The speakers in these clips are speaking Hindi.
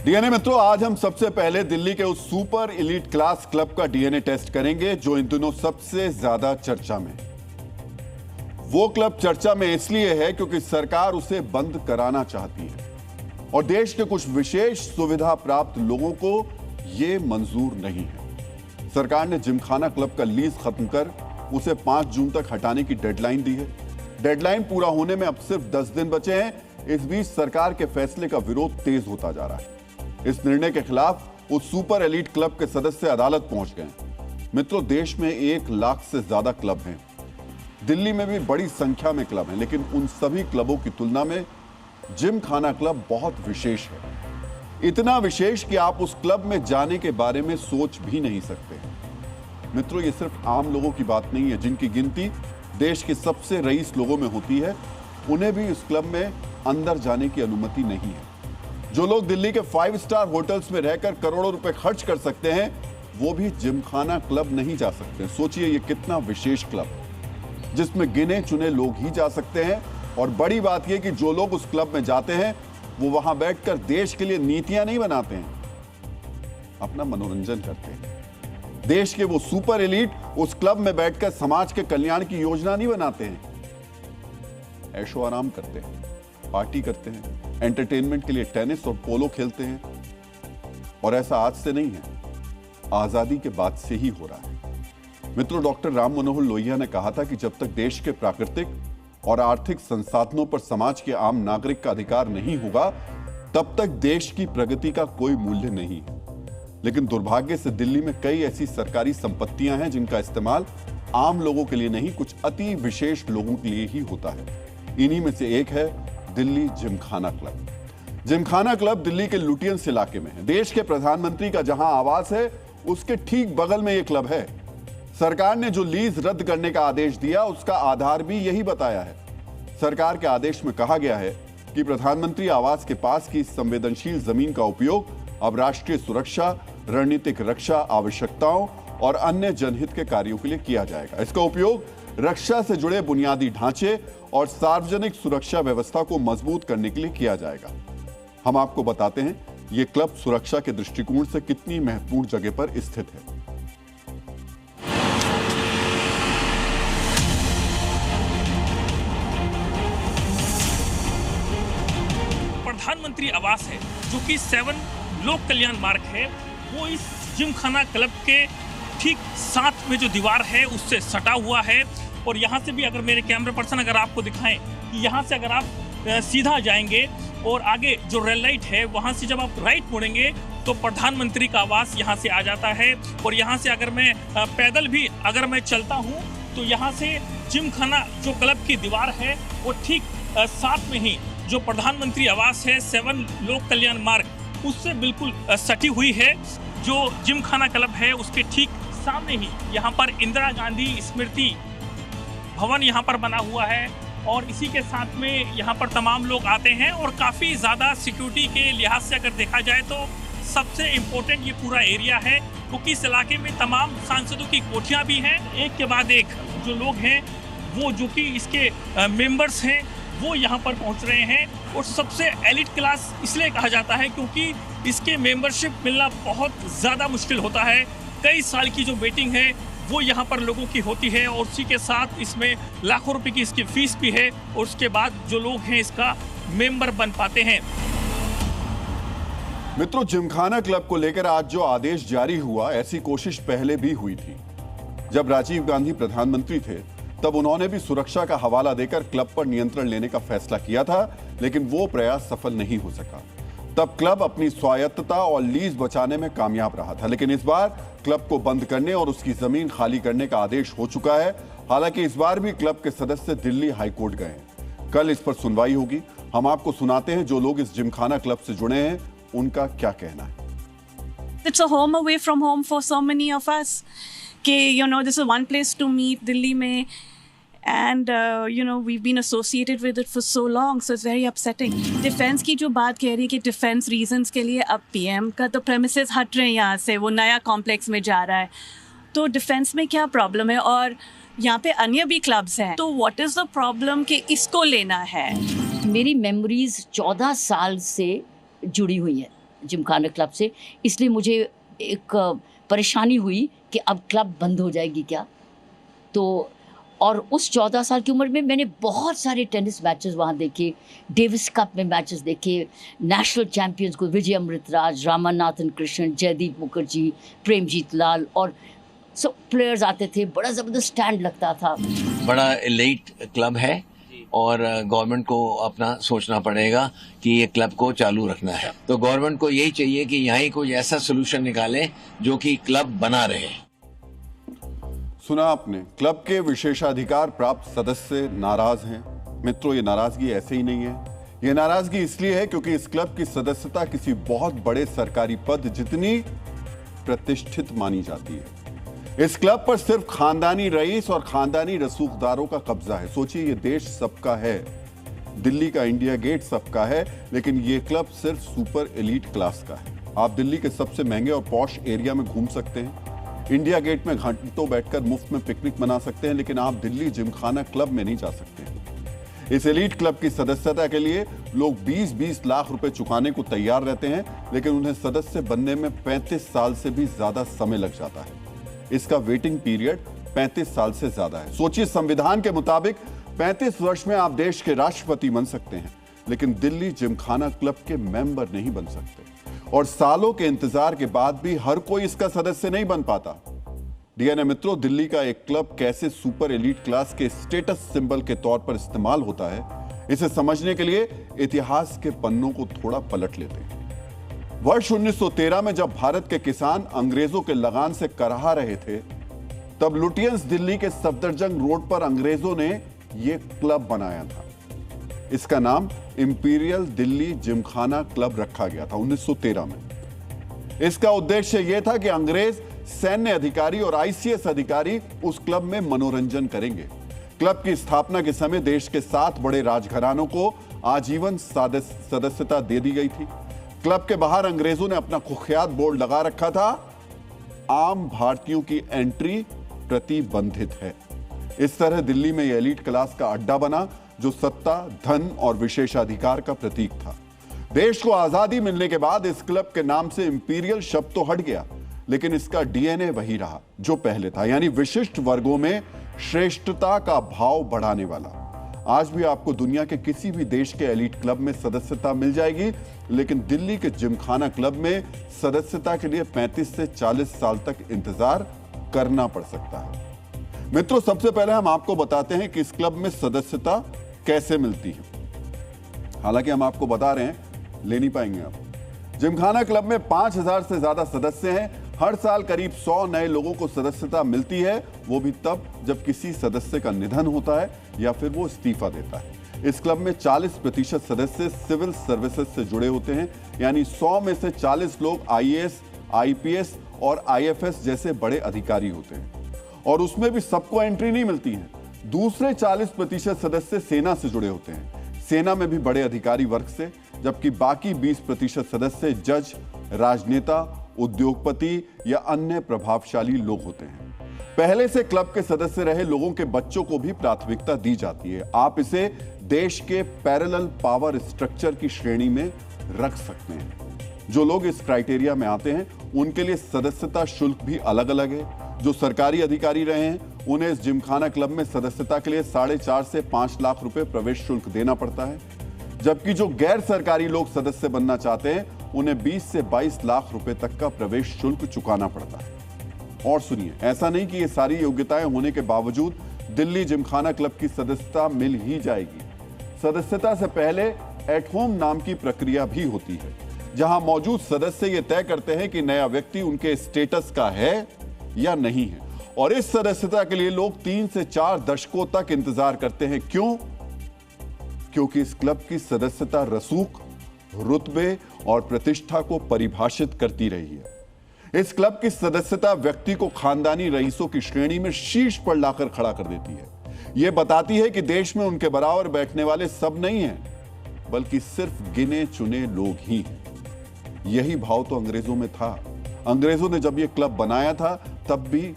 डीएनए मित्रों, आज हम सबसे पहले दिल्ली के उस सुपर एलीट क्लास क्लब का डीएनए टेस्ट करेंगे जो इन दिनों सबसे ज्यादा चर्चा में। वो क्लब चर्चा में इसलिए है क्योंकि सरकार उसे बंद कराना चाहती है और देश के कुछ विशेष सुविधा प्राप्त लोगों को यह मंजूर नहीं है। सरकार ने जिमखाना क्लब का लीज खत्म कर उसे 5 जून तक हटाने की डेडलाइन दी है। डेडलाइन पूरा होने में अब सिर्फ 10 दिन बचे हैं। इस बीच सरकार के फैसले का विरोध तेज होता जा रहा है। इस निर्णय के खिलाफ उस सुपर एलीट क्लब के सदस्य अदालत पहुंच गए। मित्रों, देश में 1 लाख से ज्यादा क्लब हैं। दिल्ली में भी बड़ी संख्या में क्लब हैं, लेकिन उन सभी क्लबों की तुलना में जिमखाना क्लब बहुत विशेष है। इतना विशेष कि आप उस क्लब में जाने के बारे में सोच भी नहीं सकते। मित्रों, ये सिर्फ आम लोगों की बात नहीं है। जिनकी गिनती देश के सबसे रईस लोगों में होती है, उन्हें भी इस क्लब में अंदर जाने की अनुमति नहीं है। जो लोग दिल्ली के 5 स्टार होटल्स में रहकर करोड़ों रुपए खर्च कर सकते हैं, वो भी जिमखाना क्लब नहीं जा सकते। सोचिए, ये कितना विशेष क्लब जिसमें गिने चुने लोग ही जा सकते हैं। और बड़ी बात यह कि जो लोग उस क्लब में जाते हैं, वो वहां बैठकर देश के लिए नीतियां नहीं बनाते हैं, अपना मनोरंजन करते हैं। देश के वो सुपर एलीट उस क्लब में बैठकर समाज के कल्याण की योजना नहीं बनाते हैं, ऐशो आराम करते हैं, पार्टी करते हैं, एंटरटेनमेंट के लिए टेनिस और पोलो खेलते हैं। और ऐसा आज से नहीं है, आजादी के बाद से ही हो रहा है। मित्रों, डॉक्टर राम मनोहर लोहिया ने कहा था कि जब तक देश के प्राकृतिक और आर्थिक संसाधनों पर समाज के आम नागरिक का अधिकार नहीं होगा, तब तक देश की प्रगति का कोई मूल्य नहीं है। लेकिन दुर्भाग्य से दिल्ली में कई ऐसी सरकारी संपत्तियां हैं जिनका इस्तेमाल आम लोगों के लिए नहीं, कुछ अति विशेष लोगों के लिए ही होता है। इन्हीं में से एक है दिल्ली जिमखाना क्लब। जिमखाना क्लब दिल्ली के लुटियंस इलाके में है। देश के प्रधानमंत्री का जहां आवास है, उसके ठीक बगल में यह क्लब है। सरकार ने जो लीज रद्द करने का आदेश दिया, उसका आधार भी यही बताया है। सरकार के आदेश में कहा गया है कि प्रधानमंत्री आवास के पास की संवेदनशील जमीन का उपयोग अब राष्ट्रीय सुरक्षा, रणनीतिक रक्षा आवश्यकताओं और अन्य जनहित के कार्यों के लिए किया जाएगा। इसका उपयोग रक्षा से जुड़े बुनियादी ढांचे और सार्वजनिक सुरक्षा व्यवस्था को मजबूत करने के लिए किया जाएगा। हम आपको बताते हैं यह क्लब सुरक्षा के दृष्टिकोण से कितनी महत्वपूर्ण जगह पर स्थित है। प्रधानमंत्री आवास है जो कि 7 लोक कल्याण मार्ग है, वो इस जिमखाना क्लब के ठीक साथ में जो दीवार है उससे सटा हुआ है। और यहाँ से भी अगर मेरे कैमरा पर्सन अगर आपको दिखाएं कि यहाँ से अगर आप सीधा जाएंगे और आगे जो रेल लाइट है वहाँ से जब आप राइट मुड़ेंगे तो प्रधानमंत्री का आवास यहाँ से आ जाता है। और यहाँ से अगर मैं पैदल भी अगर मैं चलता हूँ तो यहाँ से जिमखाना जो क्लब की दीवार है वो ठीक साथ में ही जो प्रधानमंत्री आवास है 7 लोक कल्याण मार्ग उससे बिल्कुल सटी हुई है। जो जिमखाना क्लब है उसके ठीक सामने ही यहाँ पर इंदिरा गांधी स्मृति भवन यहाँ पर बना हुआ है। और इसी के साथ में यहाँ पर तमाम लोग आते हैं और काफ़ी ज़्यादा सिक्योरिटी के लिहाज से अगर देखा जाए तो सबसे इम्पोर्टेंट ये पूरा एरिया है, क्योंकि इस इलाके में तमाम सांसदों की कोठियाँ भी हैं। एक के बाद एक जो लोग हैं वो जो कि इसके मेंबर्स हैं वो यहाँ पर पहुँच रहे हैं। और सबसे एलिट क्लास इसलिए कहा जाता है क्योंकि इसके मेंबरशिप मिलना बहुत ज़्यादा मुश्किल होता है। कई साल की जो वेटिंग है वो यहाँ पर लोगों की होती है और उसी के साथ इसमें लाखों रुपए की इसकी फीस भी है। और उसके बाद जो लोग हैं इसका मेंबर बन पाते हैं। मित्रों, जिमखाना क्लब को लेकर आज जो आदेश जारी हुआ, ऐसी कोशिश पहले भी हुई थी। जब राजीव गांधी प्रधानमंत्री थे तब उन्होंने भी सुरक्षा का हवाला देकर क्लब पर नियंत्रण लेने का फैसला किया था, लेकिन वो प्रयास सफल नहीं हो सका। तब क्लब अपनी स्वायत्तता और लीज बचाने में कामयाब रहा था, लेकिन इस बार क्लब को बंद करने और उसकी जमीन खाली करने का आदेश हो चुका है। हालांकि इस बार भी क्लब के सदस्य दिल्ली हाईकोर्ट गए हैं। कल इस पर सुनवाई होगी। हम आपको सुनाते हैं जो लोग इस जिमखाना क्लब से जुड़े हैं उनका क्या कहना है। It's a home away from home for so many of us. This is one place to meet Delhi में, and we've been associated with it for so long, so it's very upsetting. Defence की जो बात कह रही है कि डिफेंस रीजंस के लिए अब पीएम का तो प्रेमिसेस हट रहे हैं यहाँ से, वो नया कॉम्प्लेक्स में जा रहा है। तो डिफेंस में क्या प्रॉब्लम है? और यहाँ पे अन्य भी क्लब्स हैं, तो व्हाट इज़ द प्रॉब्लम कि इसको लेना है? मेरी मेमोरीज 14 साल से जुड़ी हुई है जिमखाना क्लब से, इसलिए मुझे एक परेशानी हुई कि अब क्लब बंद हो जाएगी क्या। तो और उस 14 साल की उम्र में मैंने बहुत सारे टेनिस मैचेस वहाँ देखे, डेविस कप में मैचेस देखे, नेशनल चैम्पियंस को विजय अमृतराज, रामानाथन कृष्णन, जयदीप मुखर्जी, प्रेमजीत लाल और सब प्लेयर्स आते थे। बड़ा ज़बरदस्त स्टैंड लगता था। बड़ा एलीट क्लब है और गवर्नमेंट को अपना सोचना पड़ेगा कि ये क्लब को चालू रखना है। तो गवर्नमेंट को यही चाहिए कि यहाँ ही कोई ऐसा सोल्यूशन निकाले जो कि क्लब बना रहे। सुना आपने, क्लब के विशेषाधिकार प्राप्त सदस्य नाराज हैं। मित्रों, ये नाराजगी ऐसे ही नहीं है। ये नाराजगी इसलिए है क्योंकि इस क्लब की सदस्यता किसी बहुत बड़े सरकारी पद जितनी प्रतिष्ठित मानी जाती है। इस क्लब पर सिर्फ खानदानी रईस और खानदानी रसूखदारों का कब्जा है। सोचिए, ये देश सबका है, दिल्ली का इंडिया गेट सबका है, लेकिन ये क्लब सिर्फ सुपर एलीट क्लास का है। आप दिल्ली के सबसे महंगे और पॉश एरिया में घूम सकते हैं, इंडिया गेट में घंटों बैठकर मुफ्त में पिकनिक मना सकते हैं, लेकिन आप दिल्ली जिमखाना क्लब में नहीं जा सकते। इस एलीट क्लब की सदस्यता के लिए लोग 20-20 लाख रुपए चुकाने को तैयार रहते हैं, लेकिन उन्हें सदस्य बनने में 35 साल से भी ज्यादा समय लग जाता है। इसका वेटिंग पीरियड 35 साल से ज्यादा है। सोचिए, संविधान के मुताबिक 35 वर्ष में आप देश के राष्ट्रपति बन सकते हैं, लेकिन दिल्ली जिमखाना क्लब के मेंबर नहीं बन सकते। और सालों के इंतजार के बाद भी हर कोई इसका सदस्य नहीं बन पाता। डीएनए मित्रों, दिल्ली का एक क्लब कैसे सुपर एलीट क्लास के स्टेटस सिंबल के तौर पर इस्तेमाल होता है, इसे समझने के लिए इतिहास के पन्नों को थोड़ा पलट लेते हैं। वर्ष 1913 में जब भारत के किसान अंग्रेजों के लगान से कराह रहे थे, तब लुटियंस दिल्ली के सफदरजंग रोड पर अंग्रेजों ने यह क्लब बनाया था। इसका नाम इंपीरियल दिल्ली जिमखाना क्लब रखा गया था 1913 में। इसका उद्देश्य यह था कि अंग्रेज सैन्य अधिकारी और आईसीएस अधिकारी उस क्लब में मनोरंजन करेंगे। क्लब की स्थापना के समय देश के 7 बड़े राजघरानों को आजीवन सदस्यता दे दी गई थी। क्लब के बाहर अंग्रेजों ने अपना कुख्यात बोर्ड लगा रखा था, आम भारतीयों की एंट्री प्रतिबंधित है। इस तरह दिल्ली में यह एलीट क्लास का अड्डा बना, जो सत्ता, धन और विशेषाधिकार का प्रतीक था। देश को आजादी मिलने के बाद इस क्लब के नाम से इंपीरियल शब्द तो हट गया, लेकिन इसका डीएनए वही रहा जो पहले था, यानी विशिष्ट वर्गों में श्रेष्ठता का भाव बढ़ाने वाला। आज भी आपको दुनिया के किसी भी देश के एलीट क्लब में सदस्यता मिल जाएगी, लेकिन दिल्ली के जिमखाना क्लब में सदस्यता के लिए 35 से 40 साल तक इंतजार करना पड़ सकता है। मित्रों, सबसे पहले हम आपको बताते हैं कि इस क्लब में सदस्यता कैसे मिलती है। हालांकि हम आपको बता रहे हैं, ले नहीं पाएंगे आप। जिमखाना क्लब में 5000 से ज्यादा सदस्य हैं। हर साल करीब 100 नए लोगों को सदस्यता मिलती है, वो भी तब जब किसी सदस्य का निधन होता है या फिर वो इस्तीफा देता है। इस क्लब में 40% सदस्य सिविल सर्विसेज से जुड़े होते हैं, यानी 100 में से 40 लोग आईएएस, आईपीएस और आईएफएस जैसे बड़े अधिकारी होते हैं। और उसमें भी सबको एंट्री नहीं मिलती है। दूसरे 40% सदस्य सेना से जुड़े होते हैं, सेना में भी बड़े अधिकारी वर्ग से, जबकि बाकी 20% सदस्य जज, राजनेता, उद्योगपति या अन्य प्रभावशाली लोग होते हैं। पहले से क्लब के सदस्य रहे लोगों के बच्चों को भी प्राथमिकता दी जाती है। आप इसे देश के पैरेलल पावर स्ट्रक्चर की श्रेणी में रख सकते हैं। जो लोग इस क्राइटेरिया में आते हैं, उनके लिए सदस्यता शुल्क भी अलग अलग है। जो सरकारी अधिकारी रहे हैं, उन्हें इस जिमखाना क्लब में सदस्यता के लिए 4.5 से 5 लाख रुपए प्रवेश शुल्क देना पड़ता है, जबकि जो गैर सरकारी लोग सदस्य बनना चाहते हैं, उन्हें 20 से 22 लाख रुपए तक का प्रवेश शुल्क चुकाना पड़ता है। और सुनिए, ऐसा नहीं कि ये सारी योग्यताएं होने के बावजूद दिल्ली जिमखाना क्लब की सदस्यता मिल ही जाएगी। सदस्यता से पहले एट होम नाम की प्रक्रिया भी होती है, जहां मौजूद सदस्य ये तय करते हैं कि नया व्यक्ति उनके स्टेटस का है या नहीं है। और इस सदस्यता के लिए लोग 3 से 4 दशकों तक इंतजार करते हैं। क्यों? क्योंकि इस क्लब की सदस्यता रसूख, रुतबे और प्रतिष्ठा को परिभाषित करती रही है। इस क्लब की सदस्यता व्यक्ति को खानदानी रईसों की श्रेणी में शीर्ष पर लाकर खड़ा कर देती है। यह बताती है कि देश में उनके बराबर बैठने वाले सब नहीं हैं, बल्कि सिर्फ गिने चुने लोग ही हैं। यही भाव तो अंग्रेजों में था। अंग्रेजों ने जब यह क्लब बनाया था, तब भी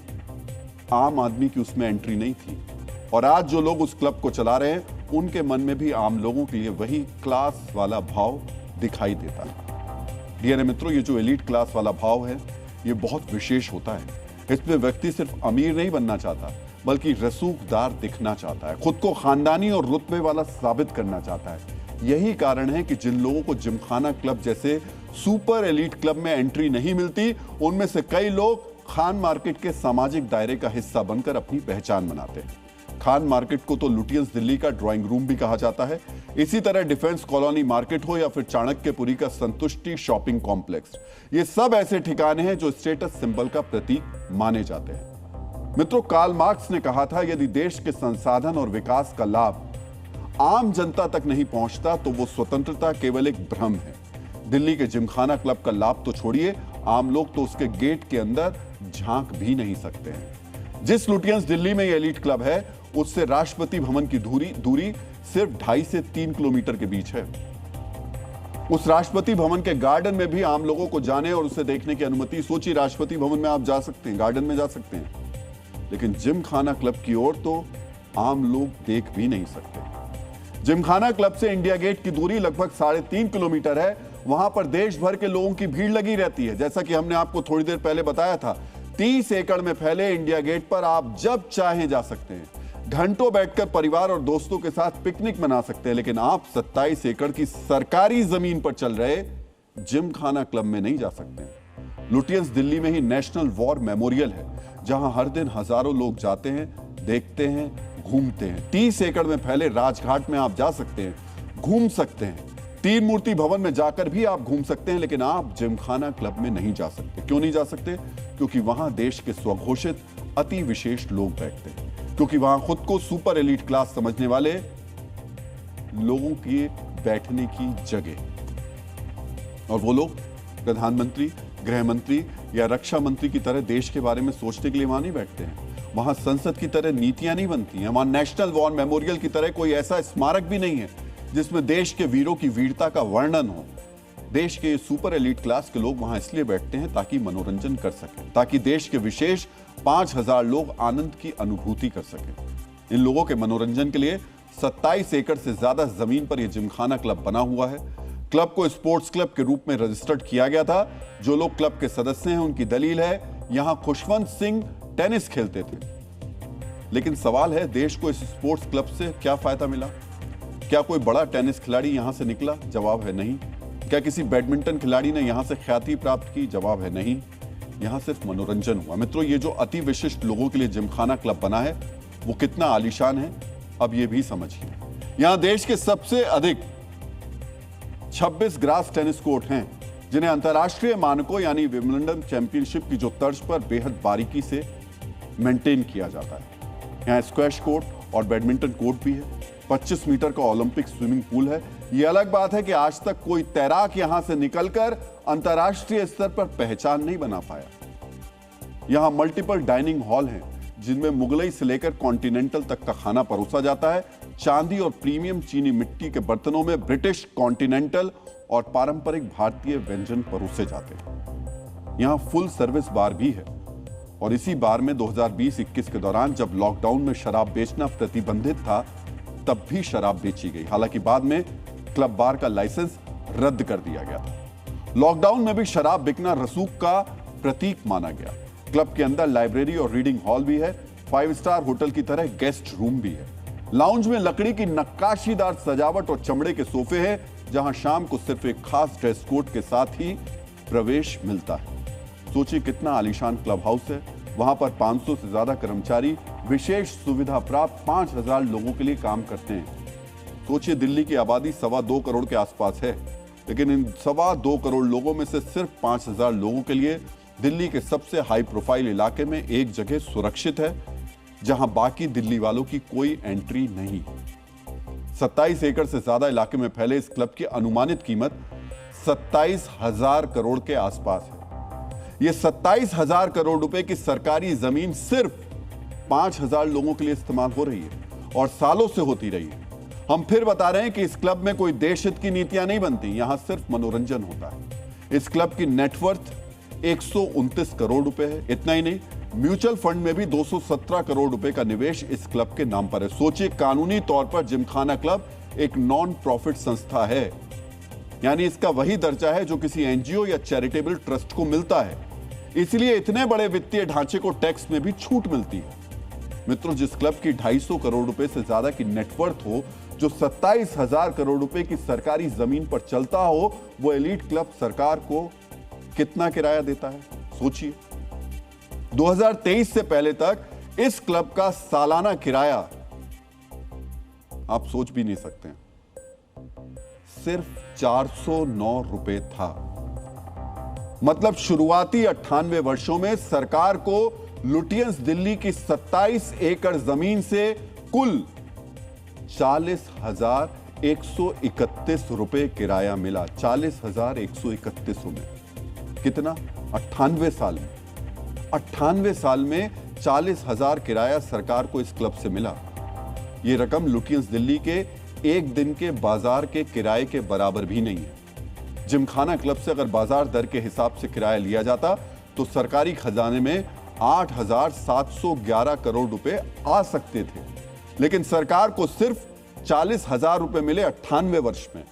आम आदमी की उसमें एंट्री नहीं थी। और आज जो लोग उस क्लब को चला रहे हैं, उनके मन में भी आम लोगों के लिए वही क्लास वाला भाव दिखाई देता है। डीएनए मित्रों, ये जो एलीट क्लास वाला भाव है ये बहुत विशेष होता है। इसमें व्यक्ति सिर्फ अमीर नहीं बनना चाहता बल्कि रसूखदार दिखना चाहता है, खुद को खानदानी और रुतबे वाला साबित करना चाहता है। यही कारण है कि जिन लोगों को जिमखाना क्लब जैसे सुपर एलीट क्लब में एंट्री नहीं मिलती, उनमें से कई लोग खान मार्केट के सामाजिक दायरे का हिस्सा बनकर अपनी पहचान बनाते हैं। खान मार्केट को तो लुटियंस दिल्ली का ड्राइंग रूम भी कहा जाता है। इसी तरह डिफेंस कॉलोनी मार्केट हो या फिर चाणक्यपुरी का संतुष्टि शॉपिंग कॉम्प्लेक्स, ये सब ऐसे ठिकाने हैं जो स्टेटस सिंबल का प्रतीक माने जाते हैं। मित्रों, कार्ल मार्क्स ने कहा था, यदि देश के संसाधन और विकास का लाभ आम जनता तक नहीं पहुंचता तो वो स्वतंत्रता केवल एक भ्रम है। दिल्ली के जिमखाना क्लब का लाभ तो छोड़िए, आम लोग तो उसके गेट के अंदर झांक भी नहीं सकते हैं। जिस लुटियंस दिल्ली में ये एलीट क्लब है, उससे राष्ट्रपति भवन की दूरी सिर्फ 2.5 से 3 किलोमीटर के बीच है। उस राष्ट्रपति भवन के गार्डन में भी आम लोगों को जाने और उसे देखने की अनुमति, सोचिए, राष्ट्रपति भवन में आप जा सकते हैं, गार्डन में जा सकते हैं, लेकिन जिमखाना क्लब की ओर तो आम लोग देख भी नहीं सकते। जिमखाना क्लब से इंडिया गेट की दूरी लगभग 3.5 किलोमीटर है। वहां पर देश भर के लोगों की भीड़ लगी रहती है। जैसा कि हमने आपको थोड़ी देर पहले बताया था, 30 एकड़ में फैले इंडिया गेट पर आप जब चाहें जा सकते हैं, घंटों बैठकर परिवार और दोस्तों के साथ पिकनिक मना सकते हैं, लेकिन आप 27 एकड़ की सरकारी जमीन पर चल रहे जिमखाना क्लब में नहीं जा सकते। लुटियंस दिल्ली में ही नेशनल वॉर मेमोरियल है, जहां हर दिन हजारों लोग जाते हैं, देखते हैं, घूमते हैं। 30 एकड़ में फैले राजघाट में आप जा सकते हैं, घूम सकते हैं। 3 मूर्ति भवन में जाकर भी आप घूम सकते हैं, लेकिन आप जिमखाना क्लब में नहीं जा सकते। क्यों नहीं जा सकते? क्योंकि वहां देश के स्वघोषित अति विशेष लोग बैठते हैं, क्योंकि वहां खुद को सुपर एलीट क्लास समझने वाले लोगों की बैठने की जगह। और वो लोग प्रधानमंत्री, गृह मंत्री या रक्षा मंत्री की तरह देश के बारे में सोचने के लिए वहां नहीं बैठते हैं। वहां संसद की तरह नीतियां नहीं बनती हैं। वहां नेशनल वॉर मेमोरियल की तरह कोई ऐसा स्मारक भी नहीं है जिसमें देश के वीरों की वीरता का वर्णन हो। देश के सुपर एलीट क्लास के लोग वहां इसलिए बैठते हैं ताकि मनोरंजन कर सकें, ताकि देश के विशेष 5000 लोग आनंद की अनुभूति कर सकें। इन लोगों के मनोरंजन के लिए 27 एकड़ से ज्यादा जमीन पर यह जिमखाना क्लब बना हुआ है। क्लब को स्पोर्ट्स क्लब के रूप में रजिस्टर्ड किया गया था। जो लोग क्लब के सदस्य हैं, उनकी दलील है, यहां खुशवंत सिंह टेनिस खेलते थे। लेकिन सवाल है, देश को इस स्पोर्ट्स क्लब से क्या फायदा मिला? क्या कोई बड़ा टेनिस खिलाड़ी यहां से निकला? जवाब है नहीं। क्या किसी बैडमिंटन खिलाड़ी ने यहां से ख्याति प्राप्त की? जवाब है नहीं। यहां सिर्फ मनोरंजन हुआ। मित्रों, ये जो अति विशिष्ट लोगों के लिए जिमखाना क्लब बना है, वो कितना आलीशान है, अब ये भी समझिए। यहां देश के सबसे अधिक 26 ग्रास टेनिस कोर्ट हैं, जिन्हें अंतर्राष्ट्रीय मानकों यानी विंबलडन चैंपियनशिप की जो तर्ज पर बेहद बारीकी से मेंटेन किया जाता है। यहाँ स्क्वैश कोर्ट और बैडमिंटन कोर्ट भी है। 25 मीटर का ओलंपिक स्विमिंग पूल है। ये अलग बात है कि आज तक कोई तैराक यहां से निकलकर अंतर्राष्ट्रीय स्तर पर पहचान नहीं बना पाया। यहां मल्टीपल डाइनिंग हॉल हैं, जिनमें मुगलई से लेकर कॉन्टिनेंटल तक का खाना परोसा जाता है। चांदी और प्रीमियम चीनी मिट्टी के बर्तनों में ब्रिटिश, कॉन्टिनेंटल और पारंपरिक भारतीय व्यंजन परोसे जाते हैं। यहां फुल सर्विस बार भी है और इसी बार में 2020-21 के दौरान जब लॉकडाउन में शराब बेचना प्रतिबंधित था, तब भी शराब बेची गई। हालांकि बाद में क्लब बार का लाइसेंस रद्द कर दिया गया था। लॉकडाउन में भी शराब बिकना रसूख का प्रतीक माना गया। क्लब के अंदर लाइब्रेरी और रीडिंग हॉल भी है। 5 स्टार होटल की तरह गेस्ट रूम भी है। लाउंज में लकड़ी की नक्काशीदार सजावट और चमड़े के सोफे हैं, जहां शाम को सिर्फ एक खास ड्रेस कोड के साथ ही प्रवेश मिलता है। सोचिए कितना आलीशान क्लब हाउस है। वहां पर 500 से ज्यादा कर्मचारी विशेष सुविधा प्राप्त 5000 लोगों के लिए काम करते हैं। सोचिए, दिल्ली की आबादी 2.25 करोड़ के आसपास है, लेकिन इन 2.25 करोड़ लोगों में से सिर्फ 5000 लोगों के लिए दिल्ली के सबसे हाई प्रोफाइल इलाके में एक जगह सुरक्षित है, जहां बाकी दिल्ली वालों की कोई एंट्री नहीं। 27 एकड़ से ज्यादा इलाके में फैले इस क्लब की अनुमानित कीमत 27,000 करोड़ के आसपास है। यह 27,000 करोड़ रुपए की सरकारी जमीन सिर्फ 5,000 लोगों के लिए इस्तेमाल हो रही है और सालों से होती रही है। हम फिर बता रहे हैं कि इस क्लब में कोई देश हित की नीतियां नहीं बनती, यहां सिर्फ मनोरंजन होता है। इस क्लब की नेटवर्थ 129 करोड़ रुपए है। इतना ही नहीं, म्यूचुअल फंड में भी 217 करोड़ रुपए का निवेश इस क्लब के नाम पर है। सोचिए, कानूनी तौर पर जिमखाना क्लब एक नॉन प्रॉफिट संस्था है। यानी इसका वही दर्जा है जो किसी एनजीओ या चैरिटेबल ट्रस्ट को मिलता है। इसलिए इतने बड़े वित्तीय ढांचे को टैक्स में भी छूट मिलती है। मित्रों, जिस क्लब की 250 करोड़ रुपए से ज्यादा की नेटवर्थ हो, जो 27,000 करोड़ रुपए की सरकारी जमीन पर चलता हो, वो एलीट क्लब सरकार को कितना किराया देता है, सोचिए। 2023 से पहले तक इस क्लब का सालाना किराया आप सोच भी नहीं सकते, सिर्फ 409 रुपए था। मतलब शुरुआती 98 वर्षों में सरकार को लुटियंस दिल्ली की 27 एकड़ जमीन से कुल 40,131 रुपए किराया मिला। 40,131 रुपए, कितना? 98 साल में 98 साल में 40,000 किराया सरकार को इस क्लब से मिला। यह रकम लुटियंस दिल्ली के एक दिन के बाजार के किराए के बराबर भी नहीं है। जिमखाना क्लब से अगर बाजार दर के हिसाब से किराया लिया जाता तो सरकारी खजाने में 8,711 करोड़ रुपए आ सकते थे, लेकिन सरकार को सिर्फ 40,000 रुपए मिले 98 वर्ष में,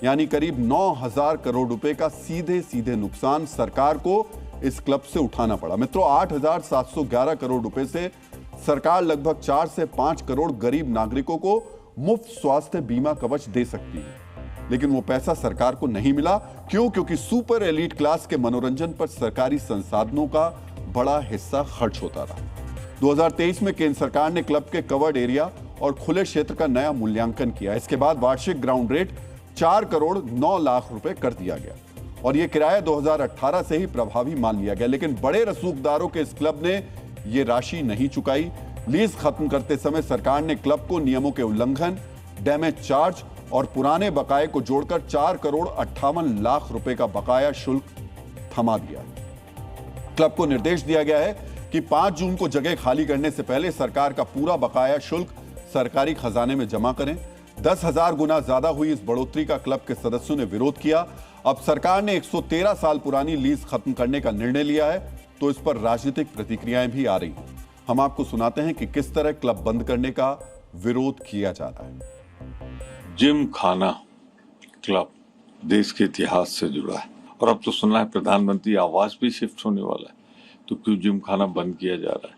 यानी करीब 9,000 करोड़ रुपए का सीधे सीधे नुकसान सरकार को इस क्लब से उठाना पड़ा। मित्रों, 8,711 करोड़ रुपए से सरकार लगभग 4 से 5 करोड़ गरीब नागरिकों को मुफ्त स्वास्थ्य बीमा कवच दे सकती है, लेकिन वो पैसा सरकार को नहीं मिला। क्यों? क्योंकि सुपर एलीट क्लास के मनोरंजन पर सरकारी संसाधनों का बड़ा हिस्सा खर्च होता रहा। 2023 में केंद्र सरकार ने क्लब के कवर्ड एरिया और खुले क्षेत्र का नया मूल्यांकन किया। इसके बाद वार्षिक ग्राउंड रेट 4 करोड़ 9 लाख रुपए कर दिया गया और यह किराया 2018 से ही प्रभावी मान लिया गया, लेकिन बड़े रसूखदारों के इस क्लब ने यह राशि नहीं चुकाई। लीज खत्म करते समय सरकार ने क्लब को नियमों के उल्लंघन, डैमेज चार्ज और पुराने बकाये को जोड़कर 4 करोड़ 58 लाख रुपए का बकाया शुल्क थमा दिया। क्लब को निर्देश दिया गया है कि 5 जून को जगह खाली करने से पहले सरकार का पूरा बकाया शुल्क सरकारी खजाने में जमा करें। 10,000 गुना ज्यादा हुई इस बढ़ोतरी का क्लब के सदस्यों ने विरोध किया। अब सरकार ने 113 साल पुरानी लीज खत्म करने का निर्णय लिया है, तो इस पर राजनीतिक प्रतिक्रियाएं भी आ रही हैं। हम आपको सुनाते हैं कि किस तरह क्लब बंद करने का विरोध किया जा रहा है। जिमखाना क्लब देश के इतिहास से जुड़ा है और अब तो सुना है प्रधानमंत्री आवास भी शिफ्ट होने वाला है, तो क्यों जिमखाना बंद किया जा रहा है?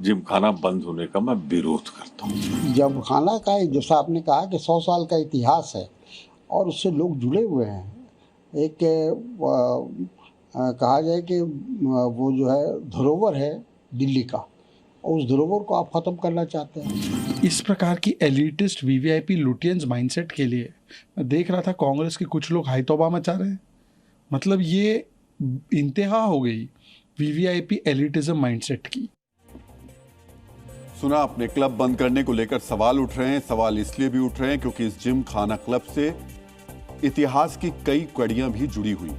जिमखाना बंद होने का मैं विरोध करता हूँ। जिमखाना का जैसा आपने कहा कि 100 साल का इतिहास है और उससे लोग जुड़े हुए हैं। एक कहा जाए कि वो जो है धरोहर है दिल्ली का, और उस धरोहर को आप खत्म करना चाहते हैं। इस प्रकार की एलिटिस्ट वीवीआईपी लुटियंस माइंडसेट के लिए मैं देख रहा था कांग्रेस के कुछ लोग हाईतौबा मचा रहे हैं। मतलब ये इंतहा हो गई वीवीआईपी एलिटिज्म माइंडसेट की। सुना आपने, क्लब बंद करने को लेकर सवाल उठ रहे हैं। सवाल इसलिए भी उठ रहे हैं क्योंकि इस जिम खाना क्लब से इतिहास की कई कड़ियां भी जुड़ी हुई।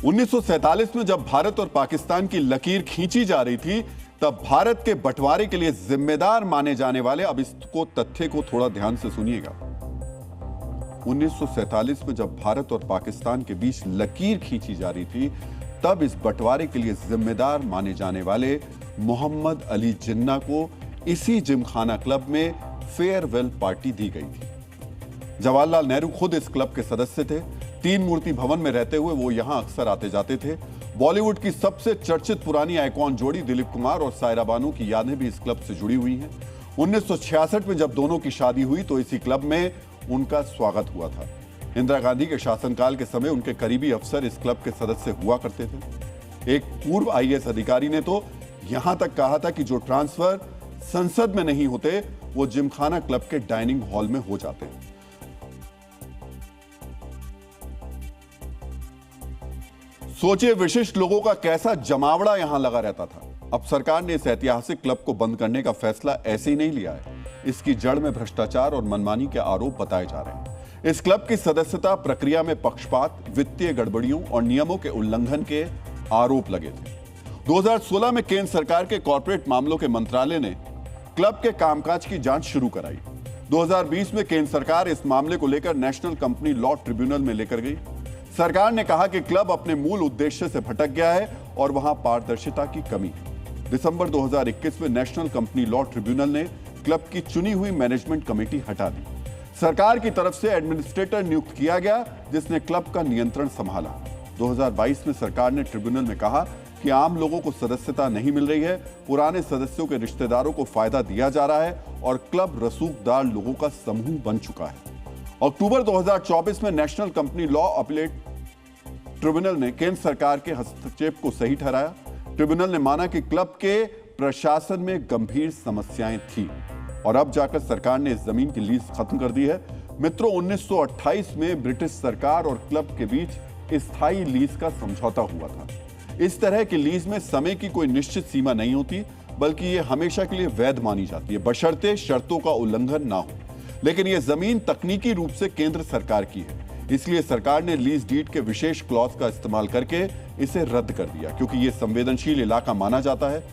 1947 में जब भारत और पाकिस्तान की लकीर खींची जा रही थी, तब भारत के बंटवारे के लिए जिम्मेदार माने जाने वाले, अब इसको तथ्य को थोड़ा ध्यान से सुनिएगा, 1947 में जब भारत और पाकिस्तान के बीच लकीर खींची जा रही थी, तब इस बंटवारे के लिए जिम्मेदार माने जाने वाले मोहम्मद अली जिन्ना को इसी जिमखाना क्लब में फेयरवेल पार्टी दी गई थी। जवाहरलाल नेहरू खुद इस क्लब के सदस्य थे। 3 मूर्ति भवन में रहते हुए वो यहां अक्सर आते जाते थे। बॉलीवुड की सबसे चर्चित पुरानी आइकॉन जोड़ी दिलीप कुमार और सायरा बानू की यादें भी इस क्लब से जुड़ी हुई हैं। 1966 में जब दोनों की शादी हुई तो इसी क्लब में उनका स्वागत हुआ था। इंदिरा गांधी के शासनकाल के समय उनके करीबी अफसर इस क्लब के सदस्य हुआ करते थे। एक पूर्व आईएएस अधिकारी ने तो यहां तक कहा था कि जो ट्रांसफर संसद में नहीं होते, वो जिमखाना क्लब के डाइनिंग हॉल में हो जाते हैं। सोचिए, विशिष्ट लोगों का कैसा जमावड़ा यहां लगा रहता था। अब सरकार ने इस ऐतिहासिक क्लब को बंद करने का फैसला ऐसे ही नहीं लिया है। इसकी जड़ में भ्रष्टाचार और मनमानी के आरोप बताए जा रहे हैं। इस क्लब की सदस्यता प्रक्रिया में पक्षपात, वित्तीय गड़बड़ियों और नियमों के उल्लंघन के आरोप लगे थे। 2016 में केंद्र सरकार के कॉर्पोरेट मामलों के मंत्रालय ने क्लब के कामकाज की जांच शुरू कराई। 2020 में केंद्र सरकार इस मामले को लेकर नेशनल कंपनी लॉ ट्रिब्यूनल में लेकर गई। सरकार ने कहा कि क्लब अपने मूल उद्देश्य से भटक गया है और वहां पारदर्शिता की कमी है। दिसंबर 2021 में नेशनल कंपनी लॉ ट्रिब्यूनल ने क्लब की चुनी हुई मैनेजमेंट कमेटी हटा दी। सरकार की तरफ से एडमिनिस्ट्रेटर नियुक्त किया गया जिसने क्लब का नियंत्रण संभाला। 2022 में सरकार ने ट्रिब्यूनल में कहा कि आम लोगों को सदस्यता नहीं मिल रही है, पुराने सदस्यों के रिश्तेदारों को फायदा दिया जा रहा है और क्लब रसूखदार लोगों का समूह बन चुका है। अक्टूबर 2024 में national company law appellate tribunal ने केंद्र सरकार के हस्तक्षेप को सही ठहराया। ट्रिब्यूनल ने माना कि क्लब के प्रशासन में गंभीर समस्याएं थी और अब जाकर सरकार ने इस जमीन की लीज खत्म कर दी है। मित्रों, 1928 में ब्रिटिश सरकार और क्लब के बीच स्थायी लीज का समझौता हुआ था। इस तरह की लीज में समय की कोई निश्चित सीमा नहीं होती, बल्कि ये हमेशा के लिए वैध मानी जाती है, बशर्ते शर्तों का उल्लंघन ना हो। लेकिन यह जमीन तकनीकी रूप से केंद्र सरकार की है, इसलिए सरकार ने लीज डीड के विशेष क्लॉज का इस्तेमाल करके इसे रद्द कर दिया, क्योंकि यह संवेदनशील इलाका माना जाता है।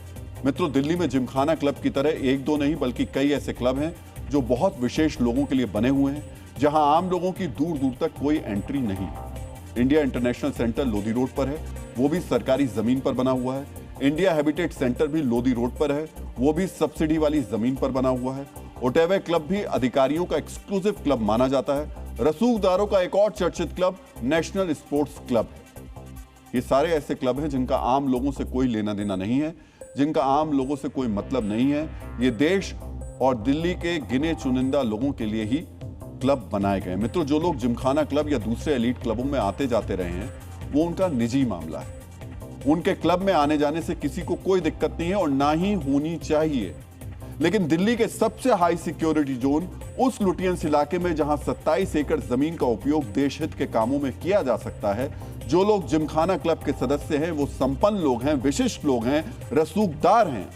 मित्रों, दिल्ली में जिमखाना क्लब की तरह एक दो नहीं बल्कि कई ऐसे क्लब हैं जो बहुत विशेष लोगों के लिए बने हुए हैं, जहां आम लोगों की दूर दूर तक कोई एंट्री नहीं है। India international centre Lodhi road पर है, वो भी सरकारी जमीन पर बना हुआ है। इंडिया हैबिटेट सेंटर भी लोधी रोड पर है, वो भी सब्सिडी वाली जमीन पर बना हुआ है। ओटेवे क्लब भी अधिकारियों का एक्सक्लूसिव क्लब माना जाता है। रसूखदारों का एक और चर्चित क्लब नेशनल स्पोर्ट्स क्लब है। ये सारे ऐसे क्लब हैं जिनका आम लोगों से कोई लेना देना नहीं है, जिनका आम लोगों से कोई मतलब नहीं है। ये देश और दिल्ली के गिने चुनिंदा लोगों के लिए ही क्लब बनाए गए। मित्रों, जो लोग जिमखाना क्लब या दूसरे एलीट क्लबों में आते जाते रहे हैं, वो उनका निजी मामला है। उनके क्लब में आने जाने से किसी को कोई दिक्कत नहीं है और ना ही होनी चाहिए। लेकिन दिल्ली के सबसे हाई सिक्योरिटी जोन उस लुटियंस इलाके में जहां 27 एकड़ जमीन का उपयोग देश हित के कामों में किया जा सकता है, जो लोग जिमखाना क्लब के सदस्य हैं वो संपन्न लोग हैं, विशिष्ट लोग हैं, रसूखदार हैं।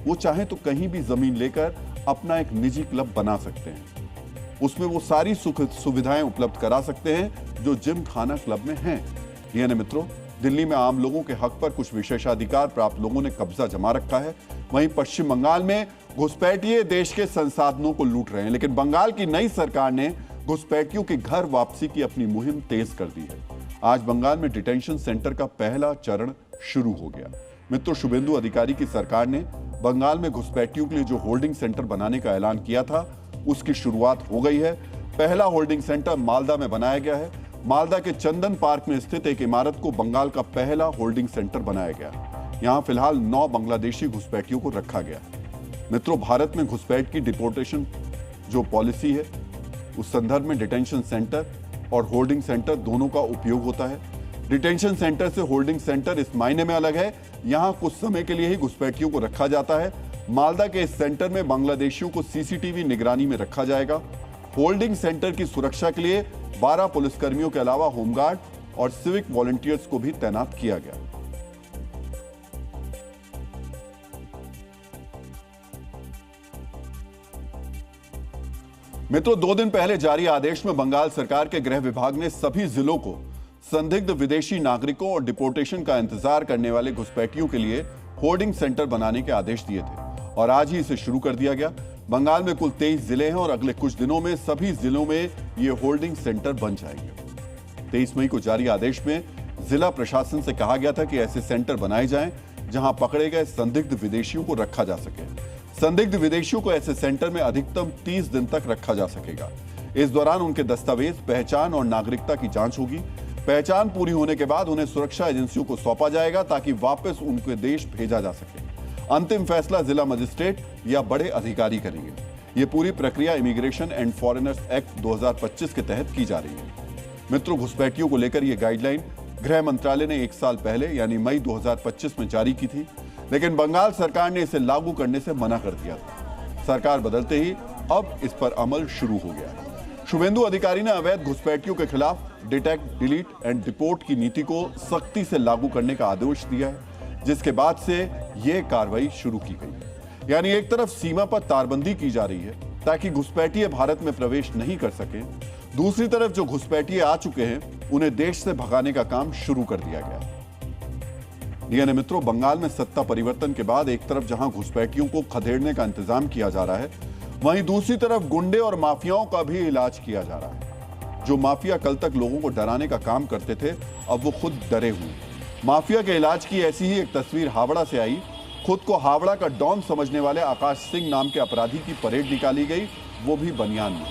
वो चाहे तो कहीं भी जमीन लेकर अपना एक निजी क्लब बना सकते हैं। उसमें वो सारी सुख सुविधाएं उपलब्ध करा सकते हैं जो जिमखाना क्लब में हैं। यानी मित्रों, दिल्ली में आम लोगों के हक पर कुछ विशेषाधिकार प्राप्त लोगों ने कब्जा जमा रखा है। वहीं पश्चिम बंगाल में घुसपैठिए देश के संसाधनों को लूट रहे हैं, लेकिन बंगाल की नई सरकार ने घुसपैठियों की घर वापसी की अपनी मुहिम तेज कर दी है। आज बंगाल में डिटेंशन सेंटर का पहला चरण शुरू हो गया। मित्रों, शुभेंदु अधिकारी की सरकार ने बंगाल में घुसपैठियों के लिए जो होल्डिंग सेंटर बनाने का ऐलान किया था, उसकी शुरुआत हो गई है। पहला होल्डिंग सेंटर मालदा में बनाया गया है। मालदा के चंदन पार्क में स्थित एक इमारत को बंगाल का पहला होल्डिंग सेंटर बनाया गया। यहां फिलहाल 9 बांग्लादेशी घुसपैठियों को रखा गया। मित्रों, भारत में घुसपैठ की डिपोर्टेशन जो पॉलिसी है, उस संदर्भ में डिटेंशन सेंटर और होल्डिंग सेंटर दोनों का उपयोग होता है। डिटेंशन सेंटर से होल्डिंग सेंटर इस मायने में अलग है, यहां कुछ समय के लिए ही घुसपैठियों को रखा जाता है। मालदा के इस सेंटर में बांग्लादेशियों को सीसीटीवी निगरानी में रखा जाएगा। होल्डिंग सेंटर की सुरक्षा के लिए 12 पुलिसकर्मियों के अलावा होमगार्ड और सिविक वॉलंटियर्स को भी तैनात किया गया। मित्रों, 2 दिन पहले जारी आदेश में बंगाल सरकार के गृह विभाग ने सभी जिलों को संदिग्ध विदेशी नागरिकों और डिपोर्टेशन का इंतजार करने वाले घुसपैठियों के लिए होल्डिंग सेंटर बनाने के आदेश दिए थे और आज ही इसे शुरू कर दिया गया। बंगाल में कुल 23 जिले हैं और अगले कुछ दिनों में सभी जिलों में ये होल्डिंग सेंटर बन जाएंगे। 23 मई को जारी आदेश में जिला प्रशासन से कहा गया था कि ऐसे सेंटर बनाए जाएं जहां पकड़े गए संदिग्ध विदेशियों को रखा जा सके। संदिग्ध विदेशियों को ऐसे सेंटर में अधिकतम 30 दिन तक रखा जा सकेगा। इस दौरान उनके दस्तावेज, पहचान और नागरिकता की जांच होगी। पहचान पूरी होने के बाद उन्हें सुरक्षा एजेंसियों को सौंपा जाएगा ताकि वापस उनके देश भेजा जा सके। अंतिम फैसला जिला मजिस्ट्रेट या बड़े अधिकारी करेंगे। यह पूरी प्रक्रिया इमिग्रेशन एंड फॉरेनर्स एक्ट 2025 के तहत की जा रही है। मित्रों, घुसपैठियों को लेकर यह गाइडलाइन गृह मंत्रालय ने 1 साल पहले यानी मई 2025 में जारी की थी, लेकिन बंगाल सरकार ने इसे लागू करने से मना कर दिया था। सरकार बदलते ही अब इस पर अमल शुरू हो गया है। शुभेंदु अधिकारी ने अवैध घुसपैठियों के खिलाफ डिटेक्ट, डिलीट एंड डिपोर्ट की नीति को सख्ती से लागू करने का आदेश दिया है, जिसके बाद से यह कार्रवाई शुरू की गई। यानी एक तरफ सीमा पर तारबंदी की जा रही है ताकि घुसपैठिए भारत में प्रवेश नहीं कर सके, दूसरी तरफ जो घुसपैठिए आ चुके हैं उन्हें देश से भगाने का काम शुरू कर दिया गया। यानी मित्रों, बंगाल में सत्ता परिवर्तन के बाद एक तरफ जहां घुसपैठियों को खदेड़ने का इंतजाम किया जा रहा है, वहीं दूसरी तरफ गुंडे और माफियाओं का भी इलाज किया जा रहा है। जो माफिया कल तक लोगों को डराने का काम करते थे, अब वो खुद डरे हुए। माफिया के इलाज की ऐसी ही एक तस्वीर हावड़ा से आई। खुद को हावड़ा का डॉन समझने वाले आकाश सिंह नाम के अपराधी की परेड निकाली गई, वो भी बनियान में।